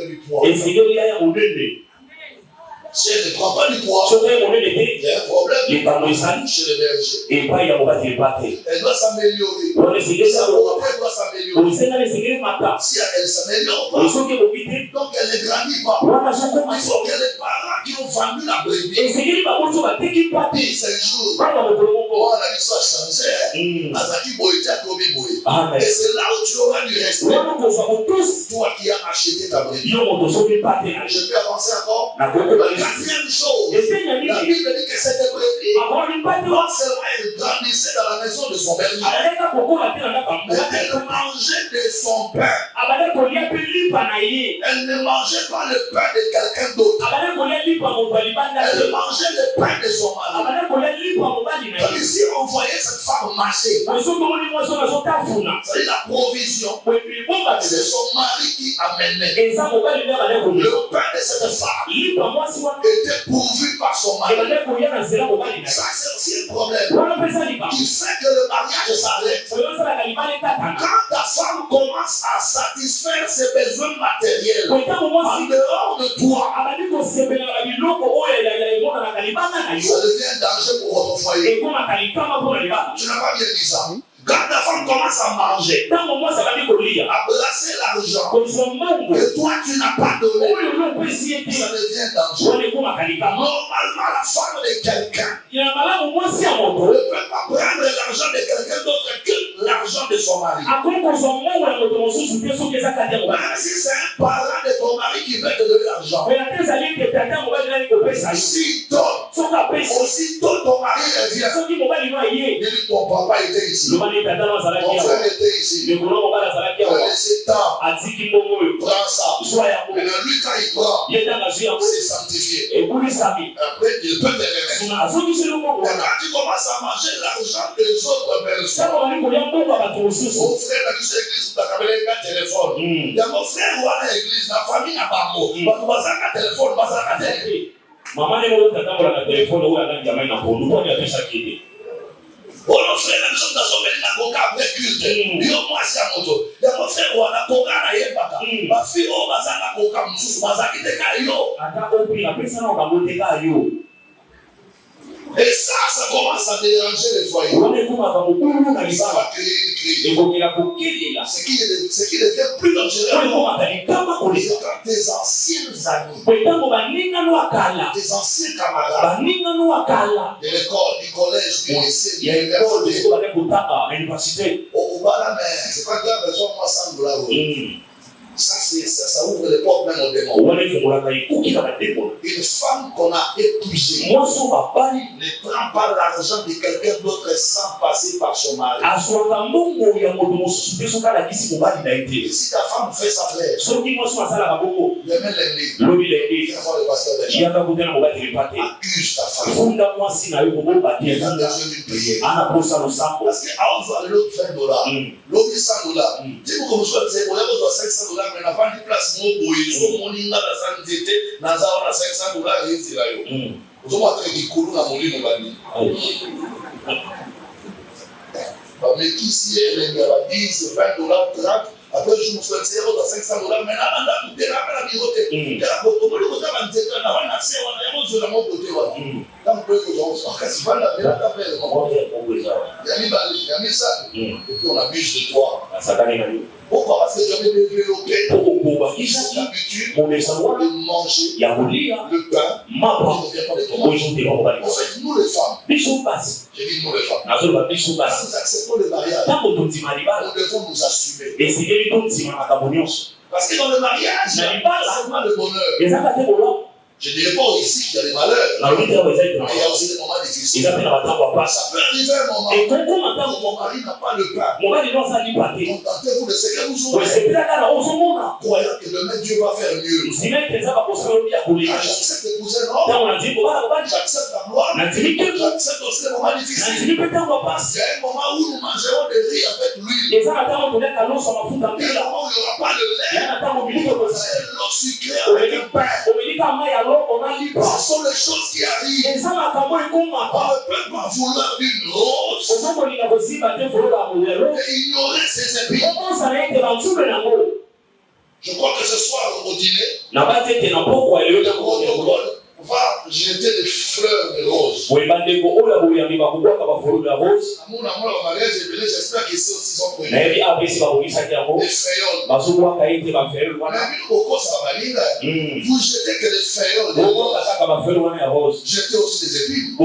du poids. Si elle ne prend pas du poids, il y a un problème chez le berger. Elle doit s'améliorer. Sa volonté doit s'améliorer. Si elle s'améliore pas, donc elle ne grandit pas. Il faut que les parents qui ont vendu la brebis disent un jour, on a dit ça changer, Azaki Boïtia Tobi Boï. Et c'est là où tu auras du respect. Toi qui as acheté ta brebis. Je peux avancer encore? Quatrième chose, la Bible dit que cette brebis, non seulement elle grandissait dans la maison de son berger, mais elle mangeait de son pain. Elle ne mangeait pas le pain de quelqu'un d'autre. Elle mangeait le pain de son mari. Donc ici, on voyait cette femme marcher. C'est la provision. C'est son mari qui amenait. Le pain de cette femme était pourvu par son mari. Ça, c'est aussi un problème qui fait que le mariage s'arrête. Quand ta femme commence à satisfaire ses besoins matériels en dehors de toi, ça devient un danger pour votre foyer. Tu n'as pas bien dit ça. Quand ta femme commence à manger, à brasser l'argent que toi tu n'as pas donné, ça devient dangereux. Normalement, la femme de quelqu'un ne peut pas prendre l'argent de quelqu'un d'autre que l'argent de son mari. Même si c'est un parent de ton mari qui veut te donner l'argent, aussitôt ton mari revient, il dit ton papa était ici. Mon frère était ici. Il a laissé temps. Prends ça. Maintenant, lui, quand il prend, c'est sanctifié. Après, il peut te remettre. Quand tu commences à manger l'argent des autres personnes, mon frère a dit sur l'église, tu as un téléphone. Il y a mon frère ou à l'église, la famille n'a pas mot. Tu as un téléphone, tu as un téléphone. Maman n'est pas dans le téléphone, ou à la gamme, n'a pas de oh non frère, nous sommes dans son pays, n'a pas après culte. Yo moi c'est un moto. Il y a mon frère ou a na koka na yebaka. Ma fille o bazanga koka mususu bazaki te kayo. Ata opi la personne on va monter kayo. Et ça commence à déranger les foyers. Ça va créer une crise. Ce qui devient plus dangereux, c'est tes anciens amis, tes anciens camarades, de l'école, du collège, du lycée, de l'université. C'est pas grave, moi ça me l'a. Ça ouvre les portes même au démon. Une femme qu'on a épousée ne prend pas l'argent de quelqu'un d'autre sans passer par son mari. Et si ta femme fait sa flèche, demain lundi, viens voir le pasteur des gens. Accuse ta femme. Il a besoin d'une prière. Parce qu'avant de l'autre $20, l'autre $100, si vous commencez à dire, vous avez besoin de $500, mais n'a pas de place, mon boy, so mon inga la sanzete, naza ona $500 ici là yo. Vous avez montré qu'il coule dans mon lit mon bani. Mais qui si elle est à 10, $20, 30, après je me souhaite $500, mais là on a tout là la birote. Et là pour le côté on a c'est on a besoin de mon côté là. Quand vous pouvez vous en casse pas là la faire mon. Il y a mis ça. Et puis on abuse de toi. Pourquoi? Parce que j'avais développé cette habitude de manger le pain. En fait, nous les femmes, j'ai dit nous les femmes, quand nous acceptons le mariage, nous devons nous assumer. Parce que dans le mariage, il n'y a pas seulement le bonheur. Je ne dirais pas ici qu'il y a des malheurs. Mais il y a aussi des moments difficiles. Ça peut arriver un moment où mon mari n'a pas le pain. Contentez-vous de ce que vous aurez. Croyant que demain Dieu va faire mieux. Quand j'accepte d'épouser un homme, j'accepte la gloire. J'accepte aussi les moments difficiles. Il y a un moment où nous mangerons des riz avec l'huile. Il y a un moment où il n'y aura pas de lait. C'est l'eau sucrée avec un pain. Ce sont les choses qui arrivent. On ne peut pas vouloir une rose et ignorer ses épines. Je crois que ce soir au dîner, on va jeter des fleurs de rose. Amour, mariage, j'espère qu'ici aussi sont connus. Des féoles. Vous jetez que des féoles de rose. Jetez aussi des épines.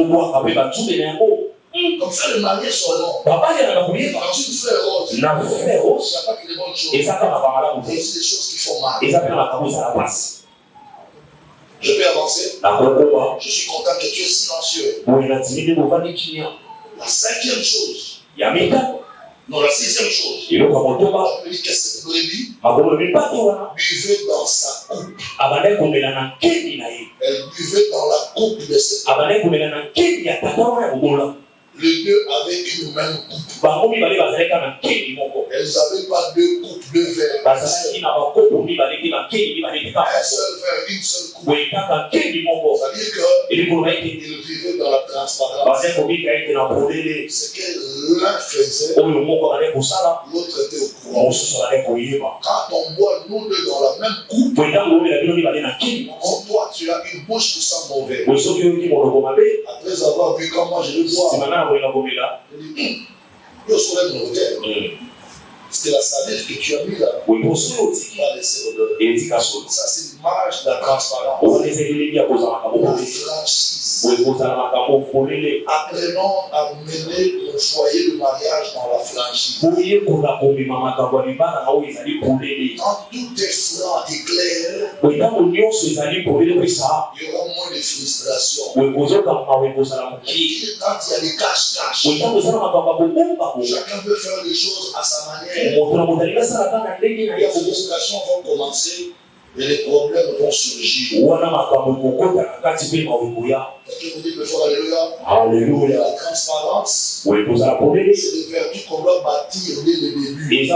Comme ça, le mariage soit long. Quand une fleur rose, il n'y a pas que des bonnes choses. Il y a aussi des choses qui font mal. Je peux avancer. Je suis content que tu es silencieux. La cinquième chose. Non, la sixième chose. Il dit que cette brebis buvait dans sa coupe. Elle buvait dans la coupe de cette coupe. Les deux avaient une même coupe. Elles n'avaient pas deux coupes de verre. Un seul verre, une seule coupe. C'est-à-dire qu'ils vivaient dans la transparence. Ce que l'un faisait, l'autre était au courant. Quand on boit nous deux dans la même coupe, quand toi tu as une bouche qui sent mauvais, après avoir vu comment je le bois, je serais de l'hôtel. C'est la salive que tu as mis là. Va laisser l'odeur. Ça, c'est l'image de la transparence. La franchise. Apprenons à mener le foyer de mariage dans la franchise. Quand tout est franc et clair, il y aura moins de frustration. Quand il y a des caches-caches, chacun veut faire les choses à sa manière. Les frustrations vont commencer et les problèmes vont surgir. Quelqu'un vous dit le fort alléluia. La transparence, c'est des vertus qu'on doit bâtir dès le début. Plus que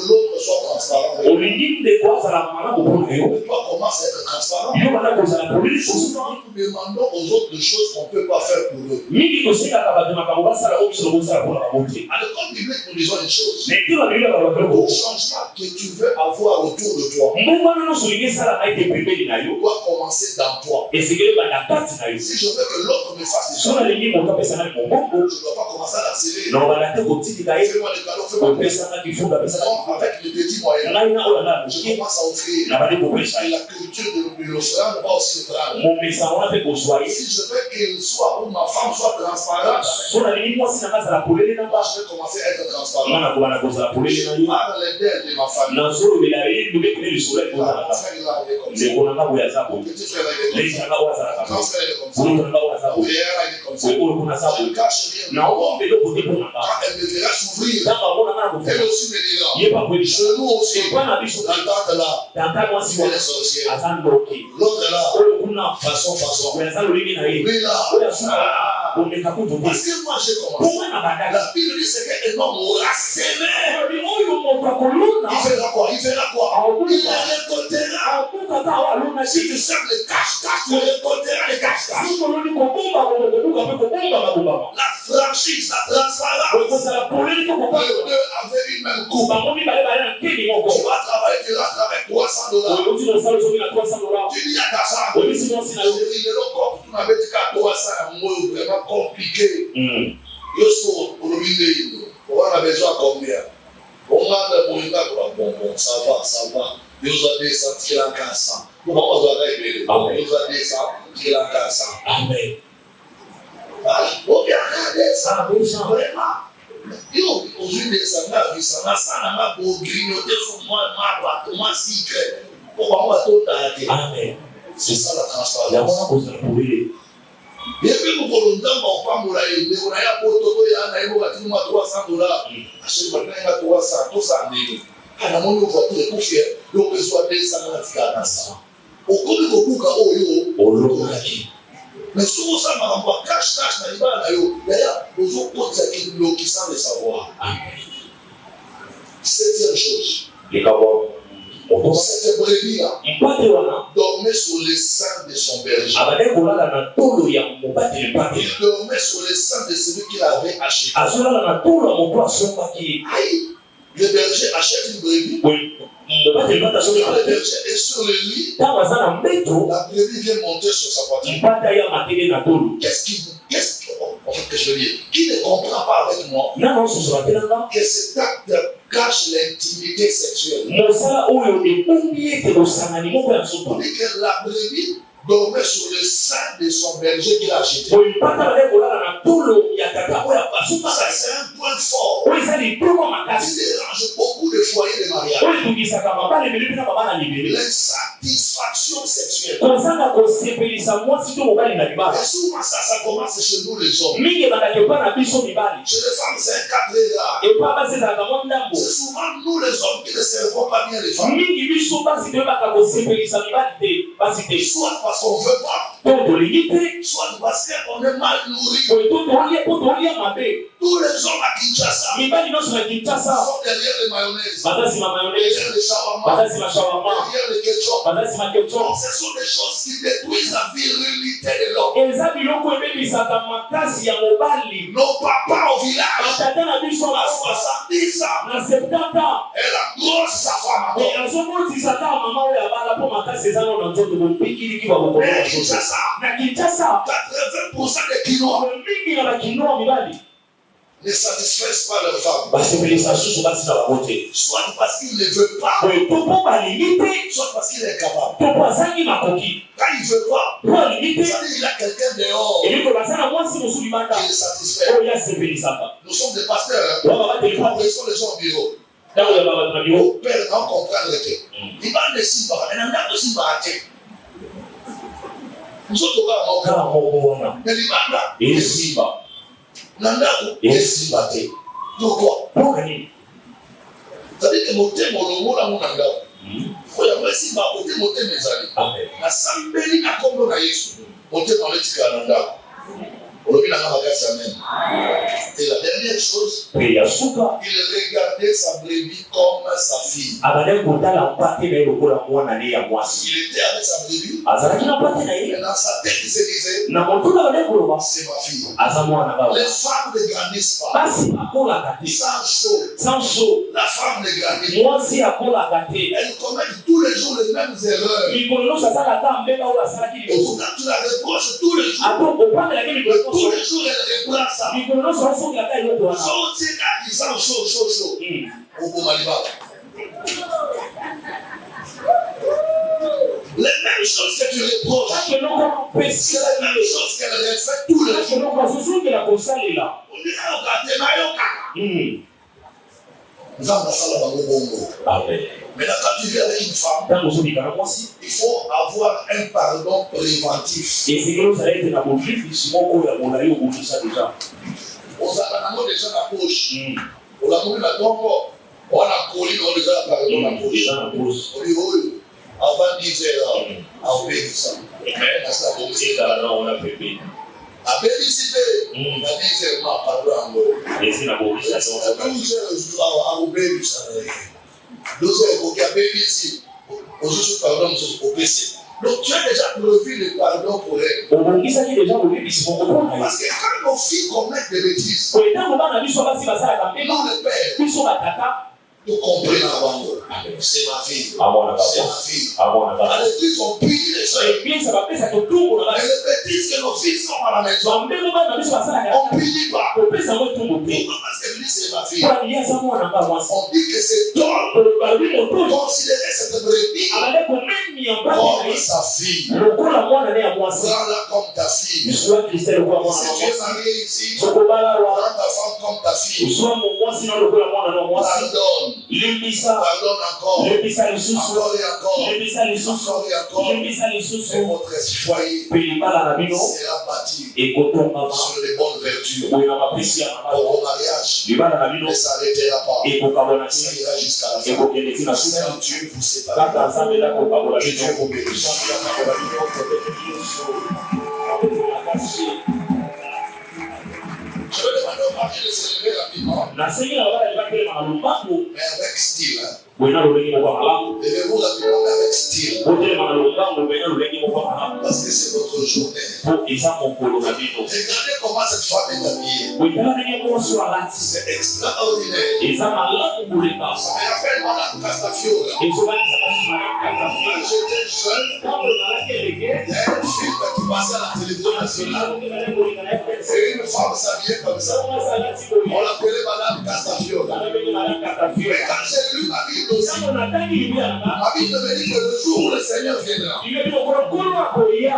l'autre soit transparent. Toi commence à être transparent. Nous demandons aux autres des choses qu'on ne peut pas faire pour eux. À l'école biblique, nous disons une chose. Le changement que tu veux avoir autour de toi doit commencer dans toi. Si je veux que l'autre me fasse des choses, je ne dois pas commencer à l'accélérer. Fais-moi des cadeaux, fais-moi des cadeaux. Avec les petits moyens, je commence à offrir. Et la culture de l'océan va aussi le prendre. Si je veux qu'il soit ou ma femme soit transparente, je vais commencer à être transparent. Je parle les dents de ma famille. Petit frère, il est comme ça. Grand frère, il est comme ça. Frère, il est comme ça. Je ne cache rien. Quand elle me verra s'ouvrir, elle aussi me dira. Chez nous aussi, la tante là, elle est sorcière. L'autre là, façon. Lui là, parce que moi j'ai commencé. La Bible dit c'est qu'un homme aura sémé. Il fera quoi? Il récoltera. Si tu sèmes les cache-cache, tu récolteras les cache-cache. La franchise, la transparence. Les deux avaient une même coupe. Tu vas travailler, tu vas travailler $300. Tu dis à ta femme, il est là encore, tu m'avais dit qu'à 300, un mot vraiment compliqué. On a besoin combien? On a bon, ça va. Nous avons des sentis en 400. Nous avons des sentis en 400. Amen. On bien regarder ça, vraiment. Aujourd'hui, des sentis, ça m'a grignoté sur moi, si que. Amen. C'est ça la transparence. Et puis nous prenons le temps pour pas mourir. On a un poteau, il y a un euro, il y a $300. Achète maintenant, il y a 300, 200 000. À la monnaie, on voit tout les coups fiers. Donc, il soit 200 000. Au cours de beaucoup de mais souvent, ça m'a renvoyé cache, d'ailleurs, nous avons posé l'eau qui sans le savoir. Septième chose. Cette brebis-là dormait sur le sang de son berger. Il dormait sur le sang de celui qui l'avait acheté. Le berger achète une brebis. Quand le berger est sur le lit, la brebis vient monter sur sa poitrine. Qu'est-ce que je veux dire? Qui ne comprend pas avec moi que cet acte cache l'intimité sexuelle? On dit que la brebis dormait sur le sang de son berger qu'il a acheté. Ça, c'est un point fort. Il dérange beaucoup de foyers de mariage. L'insatisfaction sexuelle. Et souvent ça commence chez nous les hommes. Chez les femmes, c'est un 4 gars. C'est souvent nous les hommes qui ne servons pas bien les femmes. Soit parce qu'on ne veut pas, soit parce qu'on est mal nourri. Tous les hommes à Kinshasa sont derrière les mayonnaises, derrière les shawarma, derrière les ketchup. Donc ce sont des choses qui détruisent la virilité de l'homme. Nos papas au village, à 70 ans, elle a grosse sa femme. Mais Kinshasa, 80% des Kinois ne satisfaisent pas leur femme. Soit parce qu'il ne veut pas, soit parce qu'il est capable. Quand il ne veut pas, ça veut dire qu'il a quelqu'un dehors qui le satisfait. Nous sommes des pasteurs, nous laissons les gens au bureau. Au père, on comprend le thé. Il va le Simba, il n'a pas de Simba à thé. Nous sommes au Gabon. Mais il va là, il Simba. Pourquoi? C'est-à-dire que mon thème, mon nanda. Faut y avoir si ma côté mon thème mes amis. La sambeli na kombo na Yesu. Mon thème dans le tikananda. Et la dernière chose, il regardait sa brebis comme sa fille. Il était avec sa brebis. Et dans sa tête, il se disait, c'est ma fille. Les femmes ne grandissent pas. Sans chaud, la femme ne grandit pas. Elle commet tous les jours les mêmes erreurs. Et pourtant, tu la reproches tous les jours. Tous les jours, elle reprend ça. Chaud. Les mêmes choses que tu reproches, c'est les mêmes choses qu'elle refait tous les jours. On dirait nous avons la mais là, quand tu viens avec une femme, il faut avoir un pardon préventif. On a déjà la poche. On a mis la tombe. On a collé, on a déjà pardon la poche. On dit, oui, avant 10 heures, à obéir ça. On a pépé. À bénéficier, on a 10 heures, pardon en gros. Et c'est la police. À 12 heures, à obéir ça. 12 heures, il y a béni ici. Aujourd'hui, pardon, au PC. Donc, tu as déjà prévu le pardon pour elle. Parce que quand nos filles commettent des bêtises, nous, le père, nous comprenons avant. C'est ma fille. C'est ma fille. À l'église, on punit les soeurs. Elle est bête bêtises que nos fils sont à la maison, on ne punit pas. Pourquoi? Parce que lui, c'est ma fille. On dit que c'est tort considérer cette brebis comme sa fille. Prends-la comme ta fille. Si tu es marié ici, prends ta femme comme ta fille. Pardonne. Pardonne encore. Encore et encore. Encore et encore. Et votre foyer sera bâti sur les bonnes vertus. Votre mariage ne s'arrêtera pas. Ça ira jusqu'à la fin. Seigneur Dieu vous sépare. Que Dieu vous bénisse. Je vais demander au mari de se lever rapidement. Mais avec style. Levez-vous rapidement, mais avec style. Parce que c'est votre journée. Regardez comment cette femme est habillée. C'est extraordinaire. Ça me rappelle Madame Castafiore. J'étais jeune. Il y a un film qui passait à la télévision nationale. Et une femme s'habillait comme ça. On l'appelait Madame Castafiore. Mais quand j'ai lu ma Bible aussi, ma Bible me dit que le jour où le Seigneur viendra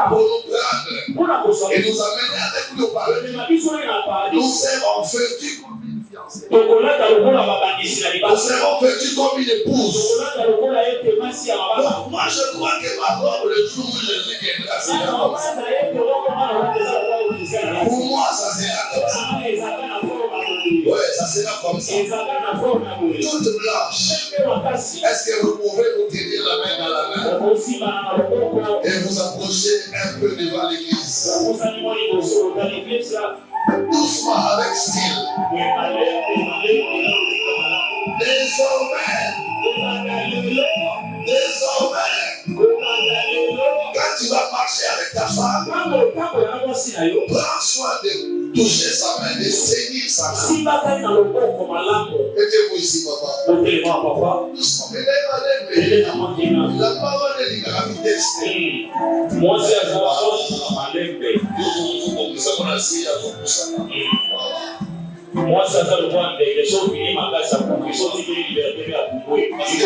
pour nous prendre et nous amener avec lui au paradis, nous serons vêtus comme une fiancée. Nous serons vêtus comme une épouse. Donc moi je crois que ma robe, le jour où Jésus viendra, sera comme ça. Pour moi ça sera comme ça. Ouais, ça sera comme ça. Toute blanche. Est-ce que vous pouvez vous tenir la main dans la main et vous approcher un peu devant l'église? Doucement, avec style. Désormais, quand tu vas marcher avec ta femme, prends soin de toucher sa main, de saisir sa main. Mettez-vous ici, papa. Doucement, mais la parole est à la vitesse. Moi, ça le point des choses qui m'ont fait ça pour que soit liberté à pouvoir. Parce que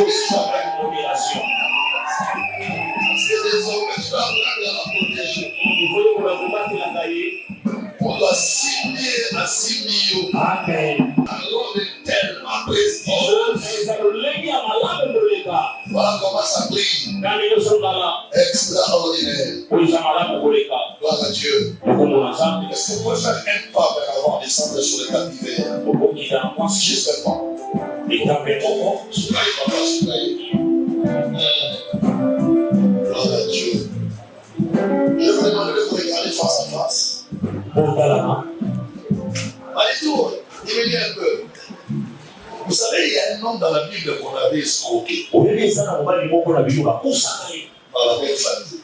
il faut qu'on la combatte la cahier. On doit signer à 6 000. Amen. Alors, on est tellement prestigieux. Voilà comment ça brille. Extraordinaire. Gloire à Dieu. Est-ce que vous pouvez faire un pas vers avant, descendre sur le tapis vert? Juste un pas. Soulaï, papa, soulaï. Gloire à Dieu. Je vous demande de vous regarder face à face. Allez-y, diminuez un peu. Vous savez, il y a un homme dans la Bible qu'on avait escroqué. Par la belle famille.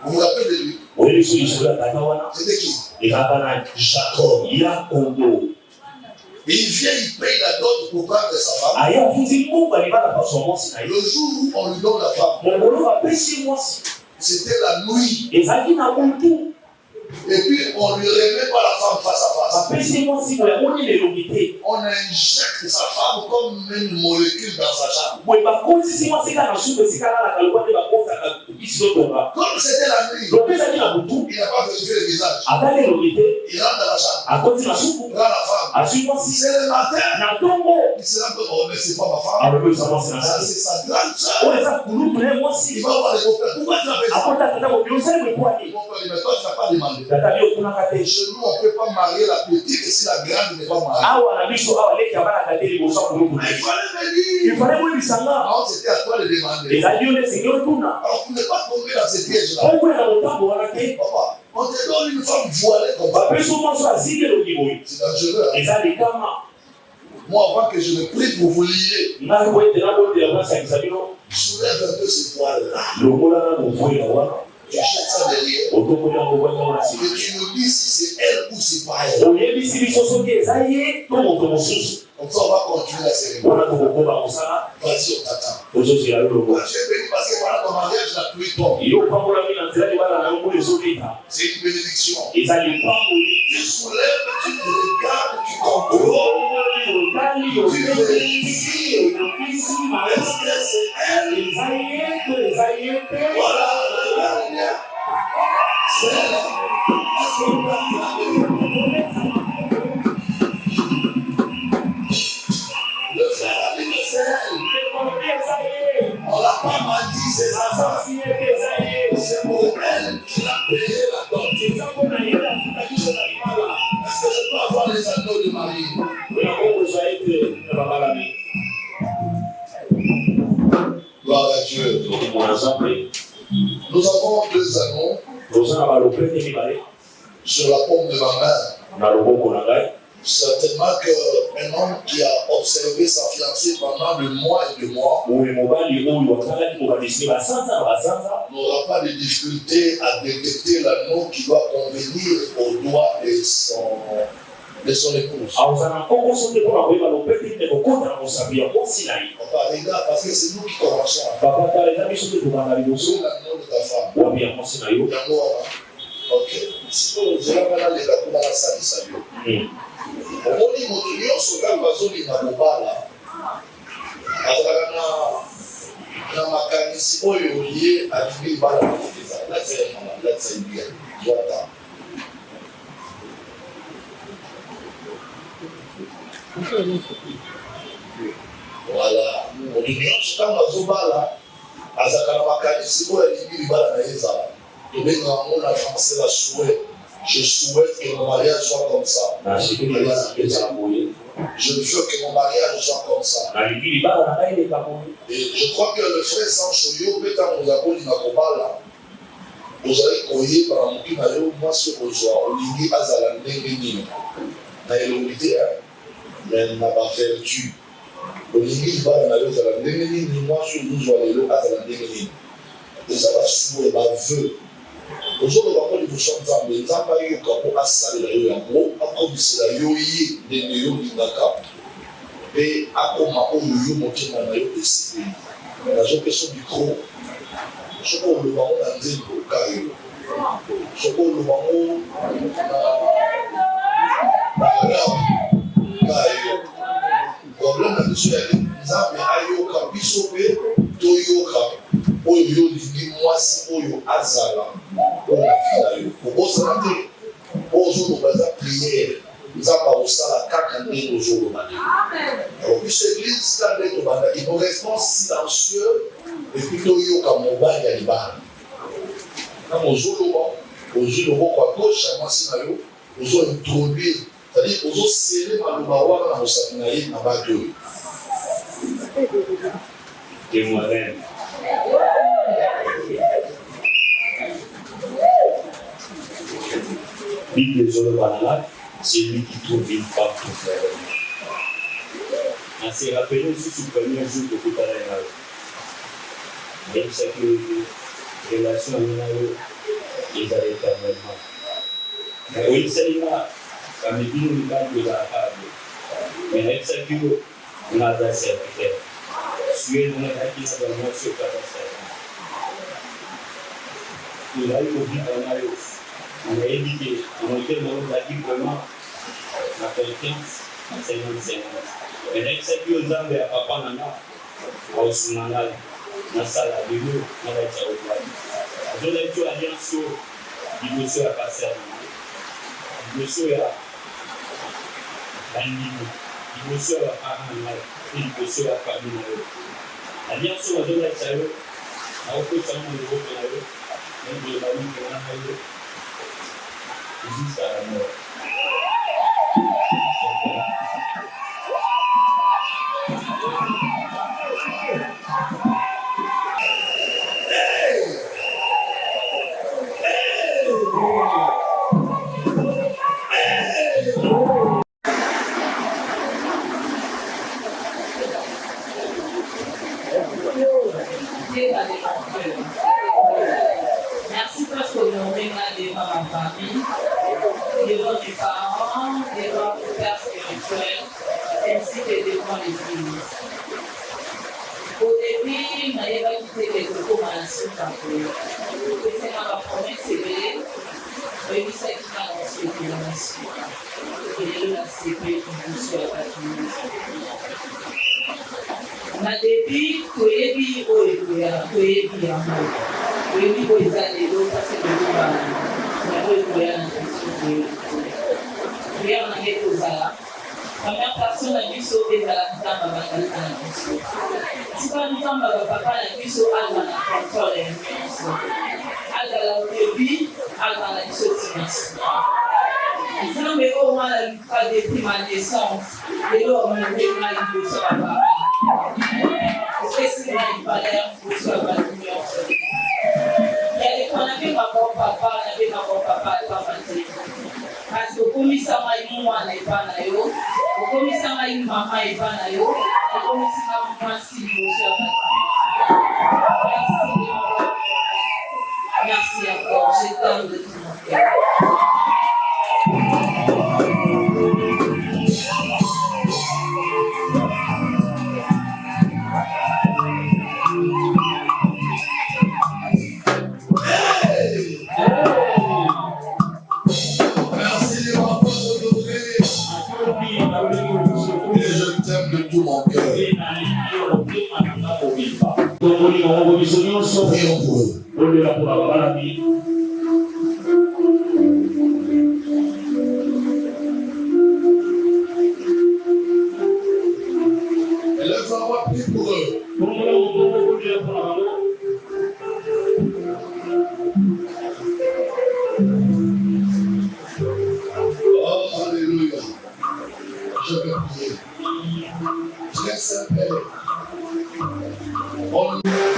Vous vous rappelez de lui? C'était qui? Jacob. Il vient, il paye la dot pour prendre sa femme. Le jour où on lui donne la femme, c'était la nuit. Et puis on lui remet pas la femme face à face. On injecte sa femme comme une molécule dans sa chambre. Comme c'était la nuit, il n'a pas vérifié le visage. Il rentre dans la chambre, prend la femme. C'est le matin, il se rend compte, oh mais c'est pas ma femme, ça c'est sa grande soeur. Il va voir les beaux-pères. Pourquoi tu as fait ça? Mon père dit, mais toi tu n'as pas demandé. Chez nous, on ne peut pas marier la petite si la grande n'est pas mariée. Il fallait me dire. Non, c'était à toi de demander. Alors, tu n'es pas tombé dans ces pièges-là. Papa, on te donne une femme voilée comme ça. C'est dangereux. Moi, avant que je ne prie pour vous lier, soulève un peu ce poil-là. Tu jettes ça derrière. Et tu nous dis si c'est elle ou c'est pas elle. Comme ça, on va continuer la cérémonie. Vas-y, on t'attend. Je suis béni parce que voilà, ton mariage n'a plus tombe. C'est une bénédiction. Tu soulèves, tu te regardes, tu contrôles. Tu vérifies. Est-ce que c'est elle? Voilà, la dernière. C'est elle. Est-ce que vous le frère a dit que c'est elle. On l'a pas mal dit, c'est sa femme. C'est pour elle qu'il a payé la dot. Est-ce que je peux avoir les anneaux de Marie? Gloire à Dieu. Nous avons 2 anneaux sur la paume de ma main. Certainement qu'un homme qui a observé sa fiancée pendant le mois et 2 mois n'aura pas de difficulté à détecter l'anneau qui doit convenir au doigt de son épouse. Regarde, parce que c'est nous qui commençons. L'anneau de ta femme. Ok. Sinon, je vais aller à la salle. Omoni moto nyonso kaka bazolinga kobala azalaka na makanisi oyo ye alingi libala latsaibia zwata. Voilà, moto nyonso kaka bazobala azalaka na makanisi oyo alingi libala na ye ezala tobengaka ngo na français la souhait. Je souhaite que mon mariage soit comme ça. Je veux que mon mariage soit comme ça. Et je crois que le frère Sanchoyo peut nous appeler na kobala. Vous allez croyer par un moki mayo moi ce que je vois. Olingi azala ndenge nini. Na elongité mais n'a pas vertu. Olingi libala na yo azala ndenge nini moi ce que je vois lelo azala ndenge nini. Et ça va souhaiter ma vœu. Aujourd'hui, on va liboso nzambe nzambe ayoka mpo asalela yo yango akomisela yo ye ndenge yo olingaka mpe akoma oyo yo motema na yo esepeli. Nazopesa mikro soki oloba ngo na nzembo oka yo soki oloba ngo na arabe ka yo. Problème na biso ya nzambe ayoka biso mpe toyoka oyo yo olingi mwasi oyo azala oyo afina yo okosala te ozoloba eza priere nzambe akosala kaka ndenge ozoloba te. Alors biso église ka nde tobandaki nos response silencieux epuis toyoka mobali ya libala ntango ozoloba ozwi loboko ya gauche ya mwasi na yo ozointroduire c'est-à-dire ozosele maloba wana na mosapi na ye na bato oyo. Bible c'est lui qui trouve une femme pour faire. On s'est rappelé aussi sur le premier jour de tout à l'heure. Même si les relations ils allaient éternellement. Mais oui, c'est là, comme il dit, nous avons de la table. Mais même si on a des serviteurs, suivez nous avons qui sont dans notre serviteur. Nous avons dit qu'on a on a évité, on a été dans l'acquis vraiment la confiance à 50-50. Mais dès que c'est que aux âmes et à papa nana, au sunangal, na sala de l'eau, na la tchaoua. Je l'ai dit à l'alliance, il me soit passé à l'eau. Il me soit à l'anime, il me soit à Paranal, il me soit à Paranal. L'alliance, je l'ai dit à l'eau, à opposition de l'eau, même de la vie de l'eau. Jusqu'à la mort. Merci parce que ma famille, devant mes parents, devant mon père spirituel, ainsi que devant l'Église. Au début, je n'avais pas quitté les locaux à la suite un peu. C'est ma première CV, et puis c'est qui m'a lancé pour la suite. Et la CP qui vous soit à la na début, tu es bien au écouya, tu es bien en haut. Tu es bien au écouya, parce que tu es bien au écouya, tu es en écouya. La première personne a vu sauver la dame à la mission. Si pas nous sommes papa la mission, elle va la contrôle et mission. Elle va la début, elle va la mission. Si on met au moins la lutte depuis ma naissance, et là on met ma lutte sur la barre. Especially my father, which was my junior. Yeah, they can have my papa, and my papa, as the police are my one, I panayo, the police are my mama, I panayo, the police are my sister. Merci encore, j'ai tant de tout mon cœur. Prions pour eux. Élève la voix, prie pour eux. Oh, alléluia. Je vais prier. Très simple.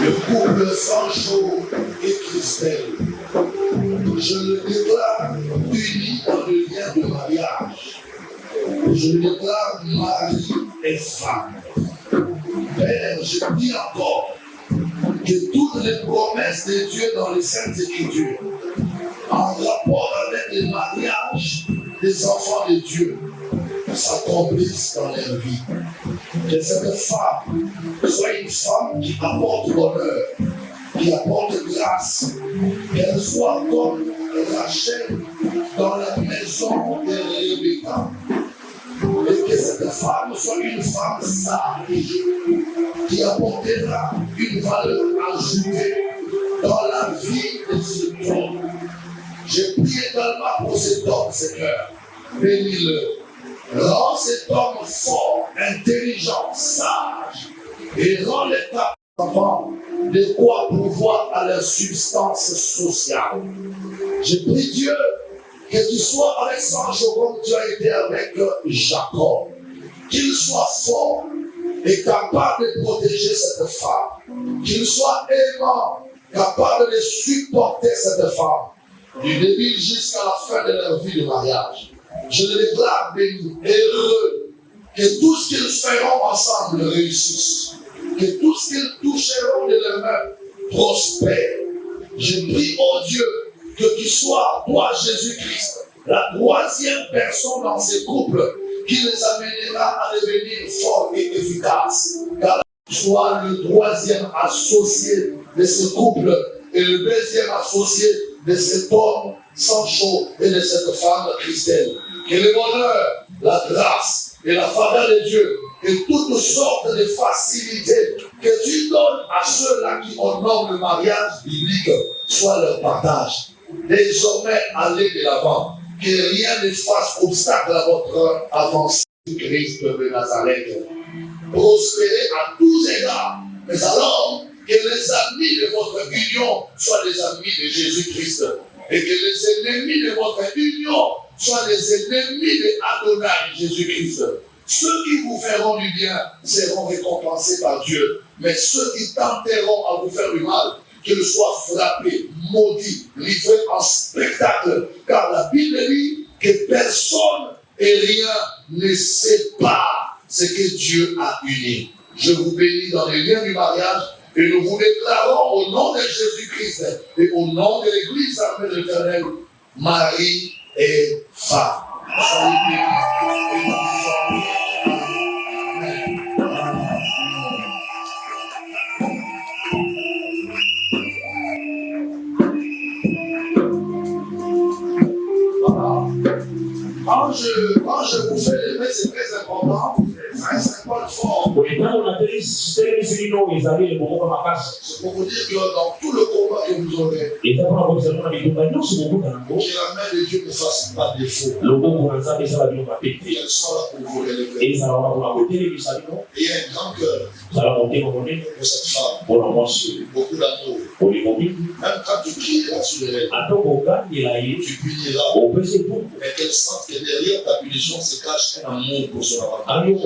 Le couple Sancho et Christelle, je le déclare uni dans le lien de mariage. Je le déclare mari et femme. Père, je dis encore que toutes les promesses de Dieu dans les Saintes Écritures, en rapport avec le mariage des enfants de Dieu, s'accomplissent dans leur vie. Que cette femme soit une femme qui apporte bonheur, qui apporte grâce, qu'elle soit comme Rachel dans la maison de Rebecca. Et que cette femme soit une femme sage, qui apportera une valeur ajoutée dans la vie de cet homme. Je prie également pour cet homme, Seigneur. Bénis-le. Rends cet homme fort, intelligent, sage, et rend les enfants de quoi pouvoir à leur substance sociale. Je prie Dieu que tu sois avec Sancho comme tu as été avec Jacob. Qu'il soit fort et capable de protéger cette femme. Qu'il soit aimant, capable de supporter cette femme. Du début jusqu'à la fin de leur vie de mariage. Je le déclare béni, heureux, que tout ce qu'ils feront ensemble réussisse, que tout ce qu'ils toucheront de leurs mains prospère. Je prie, oh Dieu, que tu sois, toi Jésus-Christ, la troisième personne dans ces couples qui les amènera à devenir forts et efficaces. Car tu sois le troisième associé de ce couple et le deuxième associé de cet homme Sancho et de cette femme Christelle. Que le bonheur, la grâce et la faveur de Dieu et toutes sortes de facilités que tu donnes à ceux-là qui honorent le mariage biblique soient leur partage. Désormais, allez de l'avant. Que rien ne fasse obstacle à votre avancée. Christ de Nazareth. Prospérez à tous égards. Mais alors, que les amis de votre union soient les amis de Jésus-Christ. Et que les ennemis de votre union soient les ennemis de Adonai Jésus-Christ. Ceux qui vous feront du bien seront récompensés par Dieu. Mais ceux qui tenteront à vous faire du mal, qu'ils soient frappés, maudits, livrés en spectacle. Car la Bible dit que personne et rien ne sépare ce que Dieu a uni. Je vous bénis dans les liens du mariage. Et nous vous déclarons au nom de Jésus-Christ et au nom de l'Église armée de l'Éternel mari et femme. Quand je vous fais lever, c'est très important. C'est pas le fort. C'est pour vous dire que dans tout le combat que vous aurez, que la main de Dieu ne fasse pas défaut. Qu'elle soit là pour vous relever. Et il y a un grand cœur pour cette femme. Beaucoup d'amour. Même quand tu crieras sur elle, tu puniras. Mais qu'elle sente que derrière ta punition se cache un amour pour son avantage.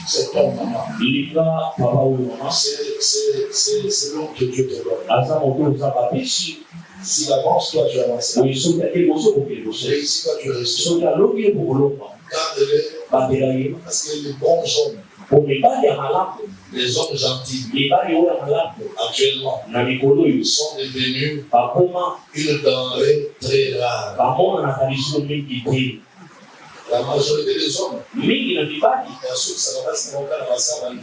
C'est ton maman. C'est l'homme que Dieu te donne. S'il avance, toi tu avances. Réussis, toi tu réussis. Garde-les. Parce que les bons hommes, les hommes gentils, actuellement, sont devenus une denrée très rare. La majorité des hommes, bien sûr, ça va se faire dans la salle,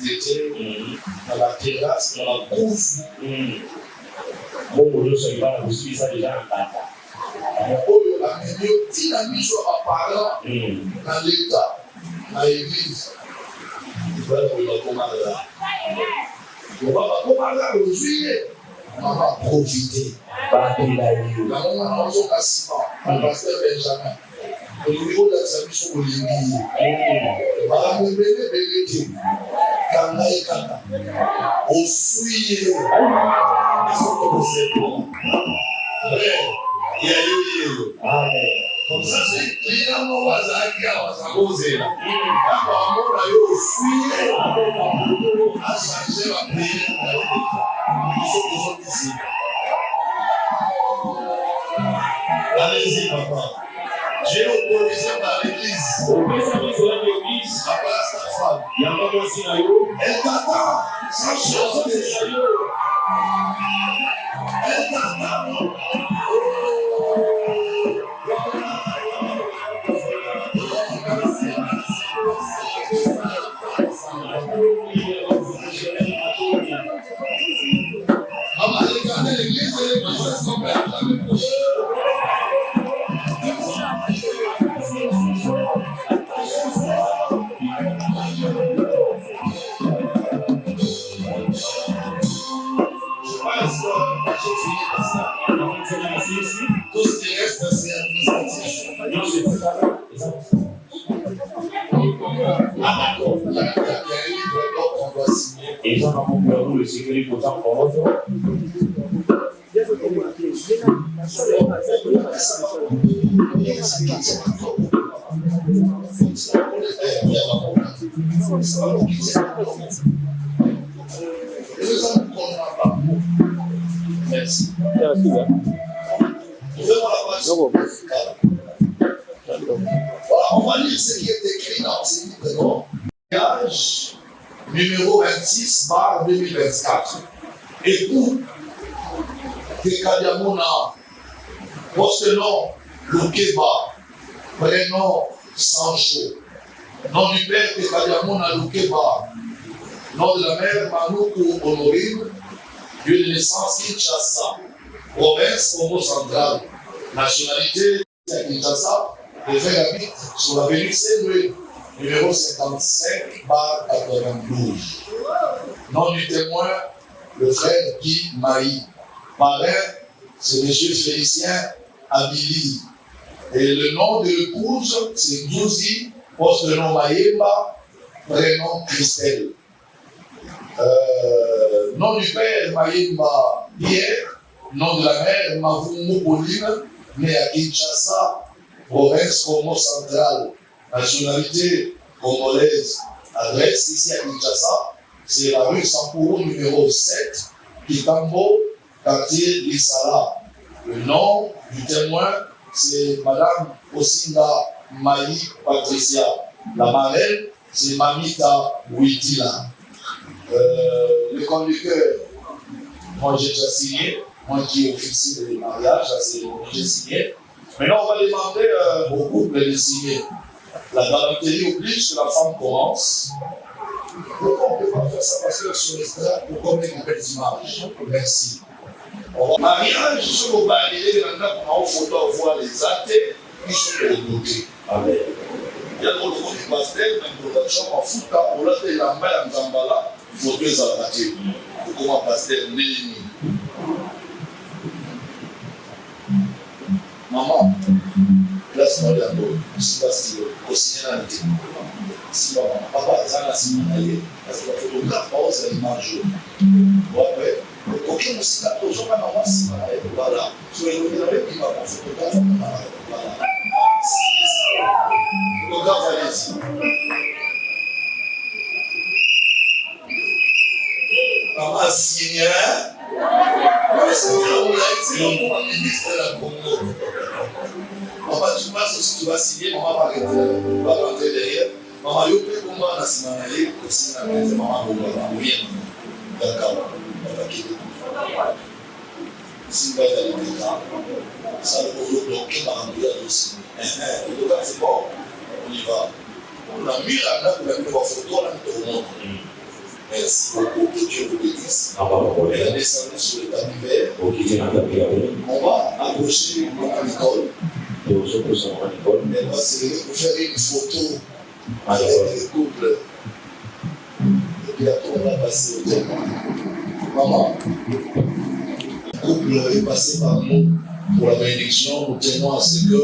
dans la terrasse, dans la cour. La dynamisme apparent dans l'État, dans l'Église. Il va profiter. La maman a ciment, le pasteur Benjamin. Au niveau de la solution au Libye, au fouiller, comme ça, c'est clairement Wazaki à Wazagozela. Quand on a eu au fouiller, à changer la prière, ils sont toujours ici. Allez-y, papa. J'ai l'autorisé par l'église. Après sa femme. Elle t'attend. Sans changer. Elle t'attend. Regardez l'église et l'église sont belles. Tout ce qui reste, c'est administratif. Ah d'accord, il y a un livre qu'on doit signer. Et ça, on a compris le secret pour ça pour l'autre. Merci. Voilà, on va lire ce qui est écrit dans ce livre. Gage numéro 26/2024. Écoute, Tekadiamona, poste-nom, Lukeba, prénom, Sancho. Nom du père, Tekadiamona, Lukeba. Nom de la mère, Manoukou Honorine. Lieu de naissance, Kinshasa. Province, Congo central. Nationalité, Kinshasa. Les frères habitent sur l'avenue Saint-Louis, numéro 55/92. Nom du témoin, le frère Guy Maï. Parrain, c'est M. Félicien Abili. Et le nom de l'épouse, c'est Douzi, poste-nom Maïemba, prénom Christelle. Nom du père, Maïemba Pierre. Nom de la mère, Mavumou Pauline, né à Kinshasa, province Congo centrale. Nationalité congolaise. Adresse ici à Kinshasa, c'est la rue Sampourou numéro 7, Kitambo, quartier Lissala. Le nom du témoin, c'est Madame Osinga Maï Patricia. La marraine, c'est Mamita Ouidila. Le conducteur, moi j'ai déjà signé. moi qui officie les mariages, j'ai signé. Maintenant, on va demander au couple de signer. La galanterie oblige que la femme commence. Pourquoi on ne peut pas faire ça? Parce que sur l'estrade, pourquoi on met de belles images? Merci. Mariage, ce qu'on va aller dans photo, on voit les athées qui sont les beautés. Amen. Il y a le rôle du pasteur, mais production en foot, on l'a fait la main en Zambala, il faut que ça raté. Comment pasteur Nélémi. Maman, place-moi là, si pas si au cinéma, si maman, papa, ça n'a si mal allé, parce que la photographe, c'est l'image. Ouais. Aucun aussi, là, toujours pas maman, si mal allé, voilà. Tu vas nous dire, qui m'a pas photographe, voilà. Photographe, allez-y. Maman, signé, c'est le ministre de la Congo. Maman, tu passes aussi, tu vas signer, maman va rentrer derrière. Maman, il y a pour moi, si maman est aussi, maman va venir. D'accord. Si vous allez dans les cas, ça ne peut bloquer ma remplir aussi. C'est bon, on y va. On a mis la main pour la photo, on a mis au monde. Merci beaucoup, que Dieu vous bénisse. Elle a descendu sur le tapis vert. On va approcher mon Nicole. Elle va se lever pour faire une photo avec le couple. Et puis après, on va passer au témoin. Maman, le couple est passé par nous pour la bénédiction. Nous tenons à ce que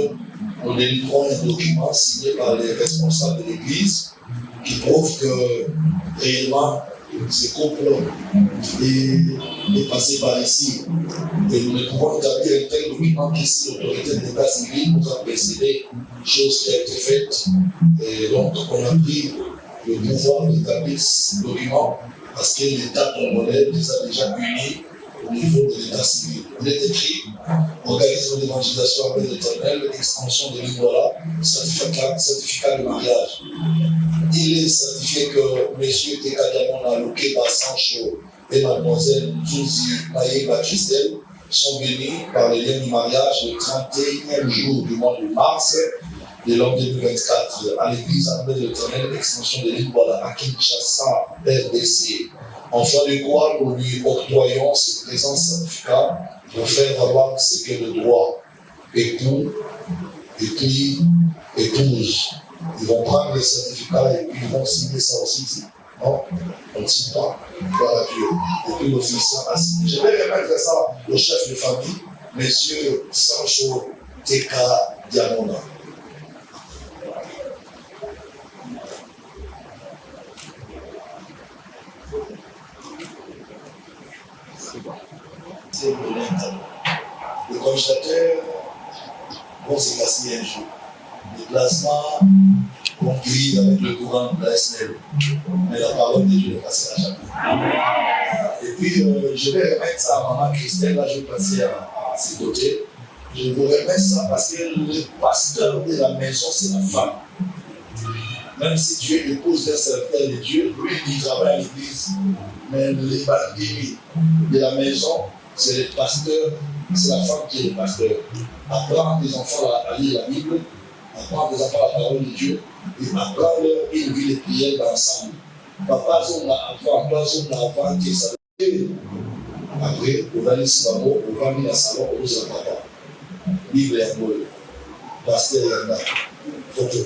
nous délivrons un document signé par les responsables de l'Église qui prouve que réellement ce couple est passé par ici. Et nous ne pouvons établir un tel document qu'ici l'autorité de l'État civil nous a précédé, chose qui a été faite. Et donc on a pris le pouvoir d'établir ce document parce que l'État congolais les a déjà unis au niveau de l'État civil. Il est écrit organisme d'évangélisation avec l'Éternel, extension de l'Ignola, certificat de mariage. Il est certifié que M. Tekadiamona Lokeba Sancho et Mlle Zuzi Maïba Christelle sont venus par le lien du mariage le 31e jour du mois de mars de l'an 2024 à l'église avec l'Éternel, extension de l'Ignola à Kinshasa, RDC. En foi de quoi nous lui octroyons ce présent certificat pour faire valoir ce que le droit époux, épouse. Ils vont prendre le certificat et puis ils vont signer ça aussi. Non, on ne signe pas. Gloire à Dieu. Et puis l'officier a signé. Je vais remettre ça au chef de famille, M. Sancho Tekadiamona. Le congélateur, on s'est cassé un jour. Le plasma conclut avec le courant de la SNL. Mais la parole de Dieu ne passera jamais. Et puis, je vais remettre ça à maman Christelle. Là, je vais passer à ses côtés. Je vous remets ça parce que le pasteur de la maison, c'est la femme. Même si Dieu épouse un serviteur de Dieu, lui, il travaille à l'église. Mais les bandits de la maison, c'est le pasteur, c'est la femme qui est le pasteur. Apprendre des enfants à lire la Bible, apprendre des enfants la parole de Dieu, et apprendre une vie de prière ensemble. Papa, on a avant que ça. Après, on va aller sur la mot, on va aller dans le salon, on va papa. Bible et amour. Pasteur et Yanda. Photo.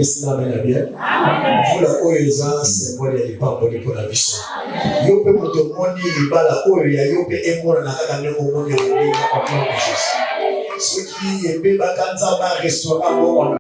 Cela va bien. Voilà où ils ont c'est moi les pas pour la vision. Yo peut pour tout monde il va là où il y a yo peut et moi na kaka ne ko monde il y a pas de choses. Ce qui est bien bakanza ba restaurant bon.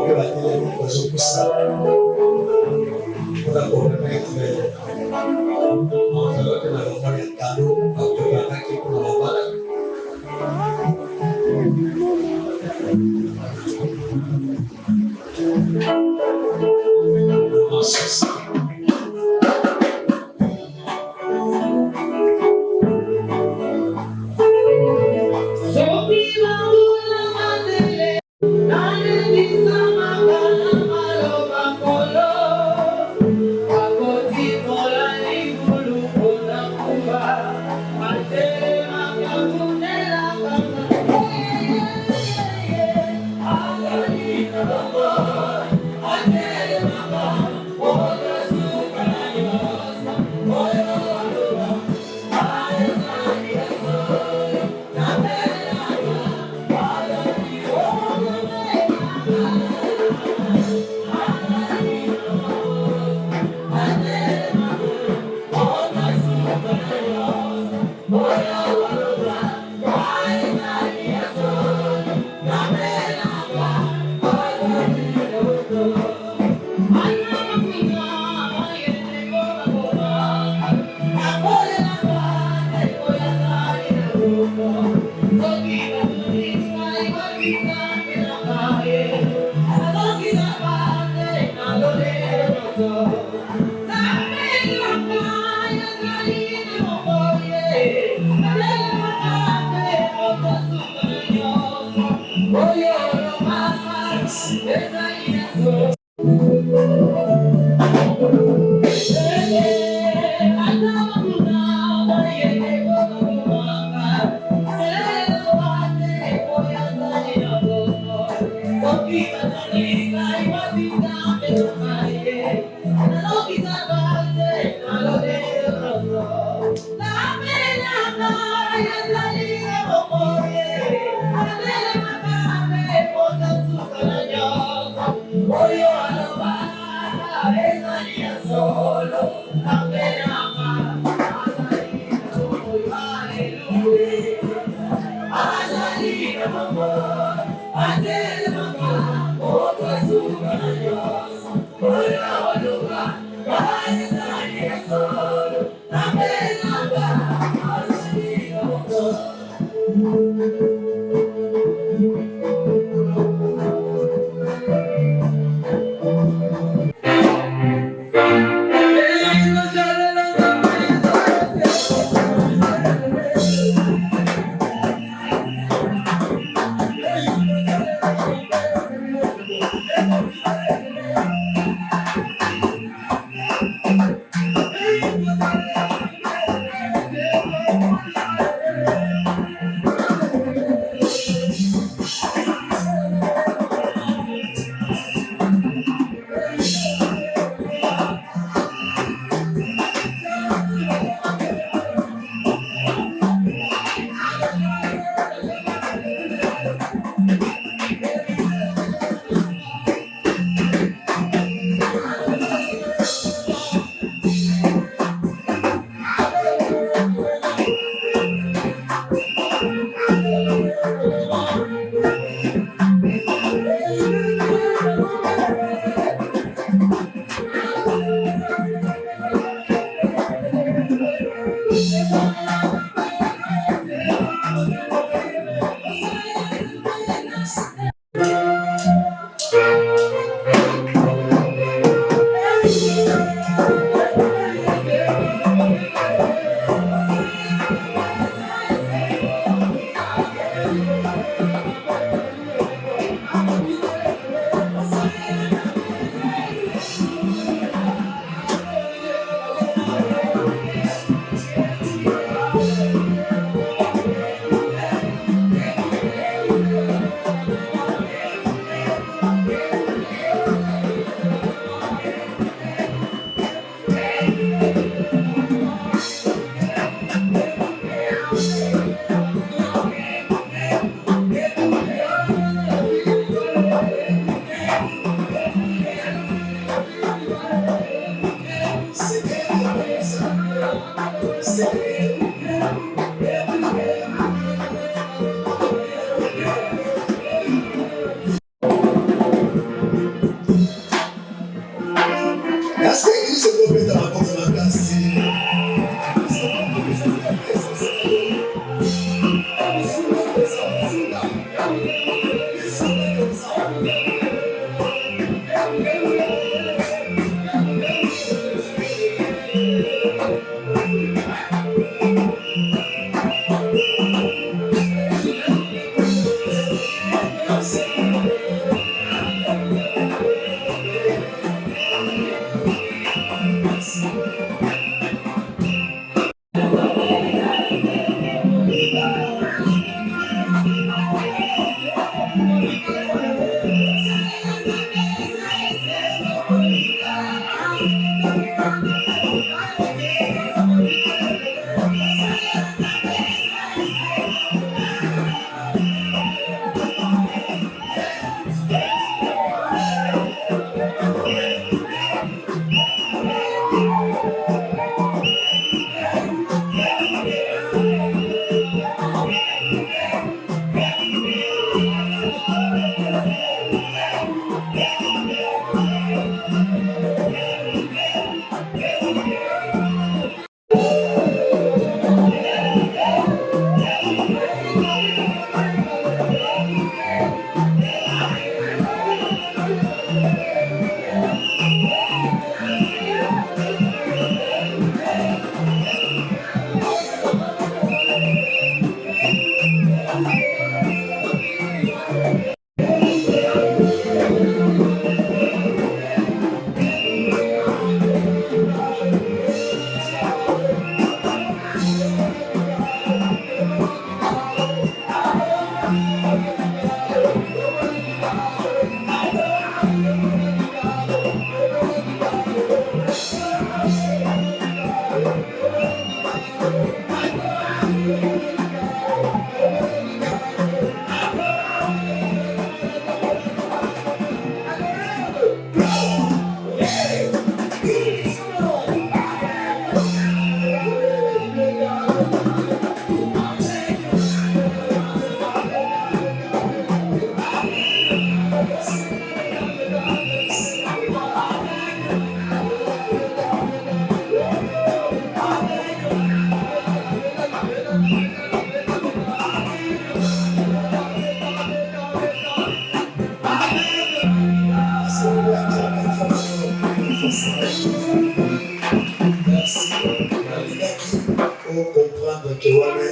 que la télé nous faisons pour ça. On a compromettre en faisant que nous avons des cadeaux à préparer qui pour la malade.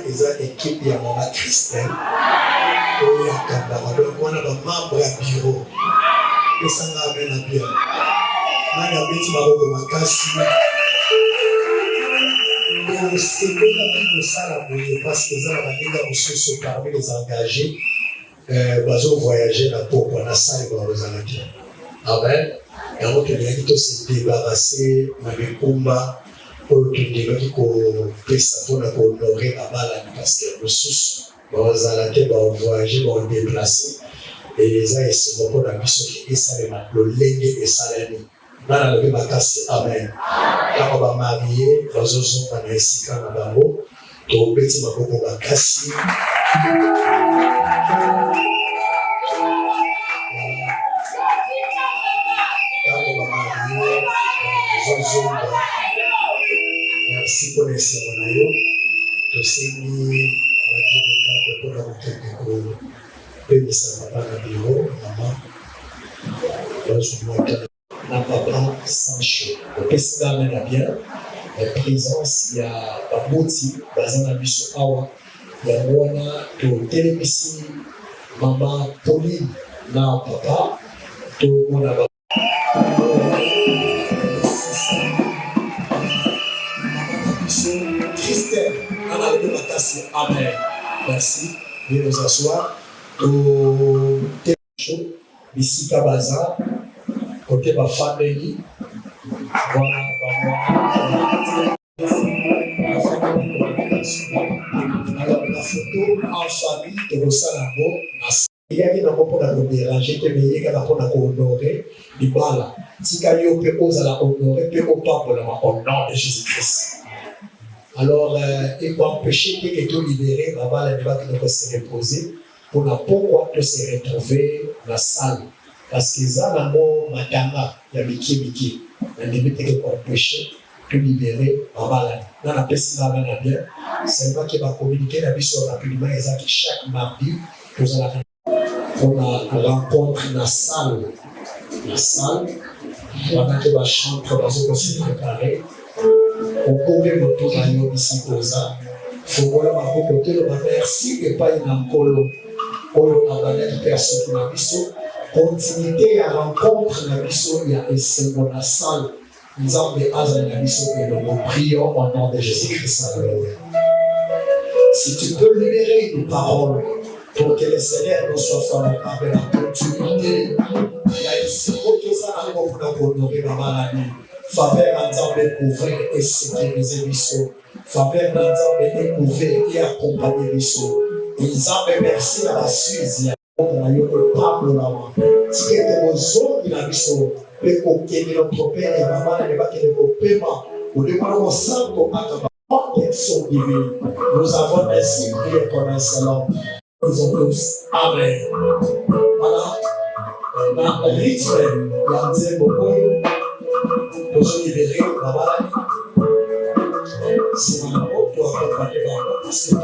eza équipe ya Maman Christelle. Oyo akambaka. Donc wana ba membre ya bureau. Esanga amen na bien. Nani abeti maboko makasi. C'est bon de ça la bouille parce que ça va venir dans parmi les engagés. Bazo voyager na poko na salle ba rozalaki. Amen. Et on peut bien tout se débarrasser na bikumba pour que les gens qui pesa pour na honorer la balle parce que le sous ba rozalaki ba voyager ba déplacer et les gens se vont pour la mission qui ça les lolenge et salami. Nana lobi makasi amen. Quand on va marier bazozo na esika na bango to beti maboko makasi. Merci pour les séminaires. Tout ce qui est pour la route de papa na bureau, maman. Na papa Sancho. Le président mène bien. La présence, il y a Baboti, Bazana Biso Awa. Il y a Moana, to Télémissi, maman Pauline, na papa, to Mona Baba. Christelle, Anna Makassi, amen. Merci. Viens nous asseoir. To Télémissi, Bissika Baza. Côté ma famille, voilà, alors la photo en famille de Rosalabo, il y a une pour la déranger, que il y a pour la honorer, il voilà. Si quelqu'un peut oser la honorer, peut pas pour au nom de Jésus-Christ. Alors, il va empêcher que tout libéré, là-bas, la débat qui doit se reposer, pour la pourquoi de se retrouver dans la salle. Parce que ça, dans mon matanga, il y a Miki, il y a des empêcher de libérer ma malade. Dans la personne qui va bien, c'est moi qui va communiquer la vie sur rapidement, et ça, chaque mardi, pour la rencontre dans la salle. La salle, pendant que la chambre va se préparer, on pourrait me tourner ici pour ça. Il faut voir ma côté, merci de ne pas y avoir un colo. Colo n'a pas d'être personne qui m'a vu. Continuité à rencontre la mission, il y a essayé dans la salle. Nous avons des hasards de la mission et nous prions au nom de Jésus-Christ. Si tu peux libérer une parole pour que les Seigneur nous soient favorables à la continuité, il y a ici que ça a pour honorer ma maladie. Faveur en temps de couvrir et sécuriser les missions. Faveur en temps de découvrir et accompagner les missions. Ils ont merci à la Suisse. Le Pablo là-bas. Si tu es besoin de la mission, le coquet de notre père et maman, il va qu'il y ait un paiement. Au départ, on sent qu'on a protection divine. Nous avons ainsi prié pour un salon. Nous avons tous. Amen. Voilà. Dans le rythme, il y a un deuxième beaucoup. Nous sommes libérés, la maladie. C'est un mot pour accompagner la mort parce que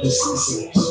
tu suis silence.